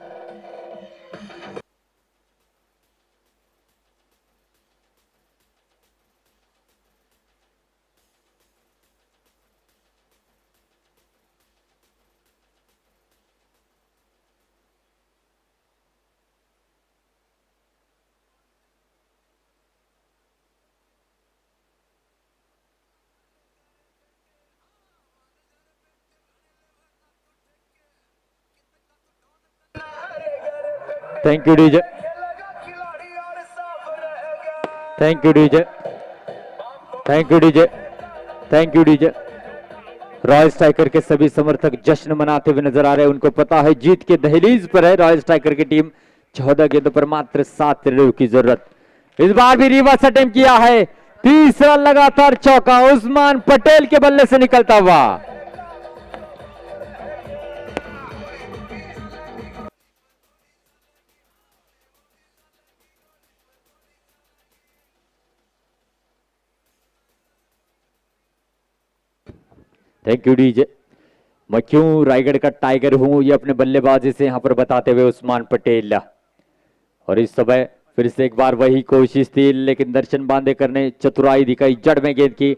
Thank you DJ, thank you DJ, thank you DJ, thank you DJ. Royal striker के सभी समर्थक जश्न मनाते हुए नजर आ रहे हैं, उनको पता है जीत के दहलीज पर है रॉयल स्ट्राइकर की टीम। 14 गेंदों पर मात्र 7 रनों की जरूरत। इस बार भी रिवर्स अटेम्प्ट किया है, तीसरा लगातार चौका उस्मान पटेल के बल्ले से निकलता हुआ। Thank you DJ. मैं क्यों रायगढ़ का टाइगर हूं ये अपने बल्लेबाजी से यहां पर बताते हुए उस्मान पटेल। और इस समय फिर से एक बार वही कोशिश थी, लेकिन दर्शन बांधे करने चतुराई दिखाई, जड़ में गेंद की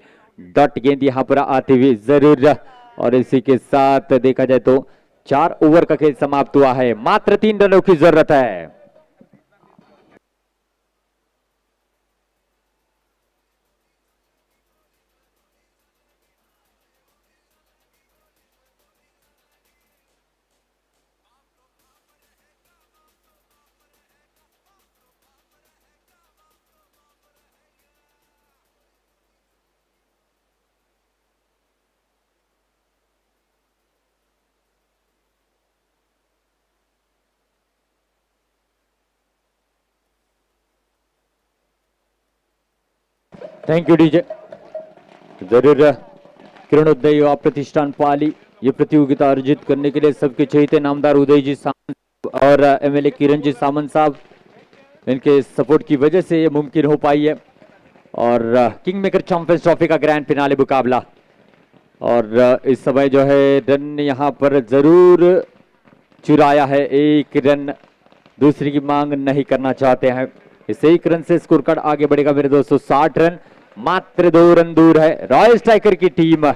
डॉट गेंद यहां पर आती हुई जरूर। और इसी के साथ देखा जाए तो 4 ओवर का खेल समाप्त हुआ है, मात्र 3 रनों की जरूरत है। Thank you DJ. जरूर किरणोदय युवा प्रतिष्ठान पाली ये प्रतियोगिता अर्जित करने के लिए सबके चहेते नामदार उदय जी सामंत और एमएलए किरण जी सामंत साहब, इनके सपोर्ट की वजह से ये मुमकिन हो पाई है। और किंग मेकर चैंपियंस ट्रॉफी का ग्रैंड फिनाले मुकाबला। और इस समय जो है रन यहां पर जरूर चुराया है, 1 रन दूसरी की मांग नहीं करना चाहते हैं। इस 1 रन से स्कोर कार्ड आगे बढ़ेगा मेरे दोस्तों 60 रन, मात्र 2 रन दूर है रॉयल स्ट्राइकर की टीम।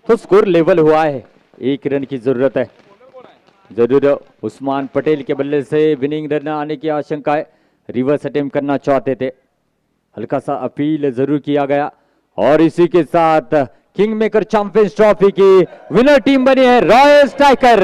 तो स्कोर लेवल हुआ है, 1 रन की जरूरत है। जरूर उस्मान पटेल के बल्ले से विनिंग रन आने की आशंका है, रिवर्स अटेम्प्ट करना चाहते थे, हल्का सा अपील जरूर किया गया। और इसी के साथ किंग मेकर चैंपियंस ट्रॉफी की विनर टीम बनी है रॉयल स्ट्राइकर।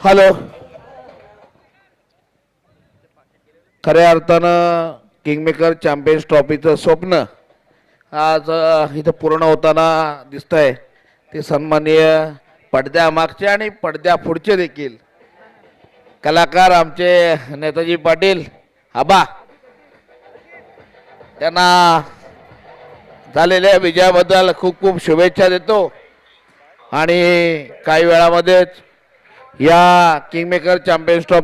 हेलो खऱ्या अर्थानं किंगमेकर चॅम्पियन्स ट्रॉफीचं स्वप्न आज इथं पूर्ण होताना दिसतंय. ते सन्माननीय पडद्यामागचे आणि पडद्या पुढचे देखील कलाकार आमचे नेताजी पाटील आबा त्यांना झालेल्या विजयाबद्दल खूप खूप शुभेच्छा देतो. आणि काही वेळामध्येच या किंगमेकर चॅम्पियन्स ट्रॉफी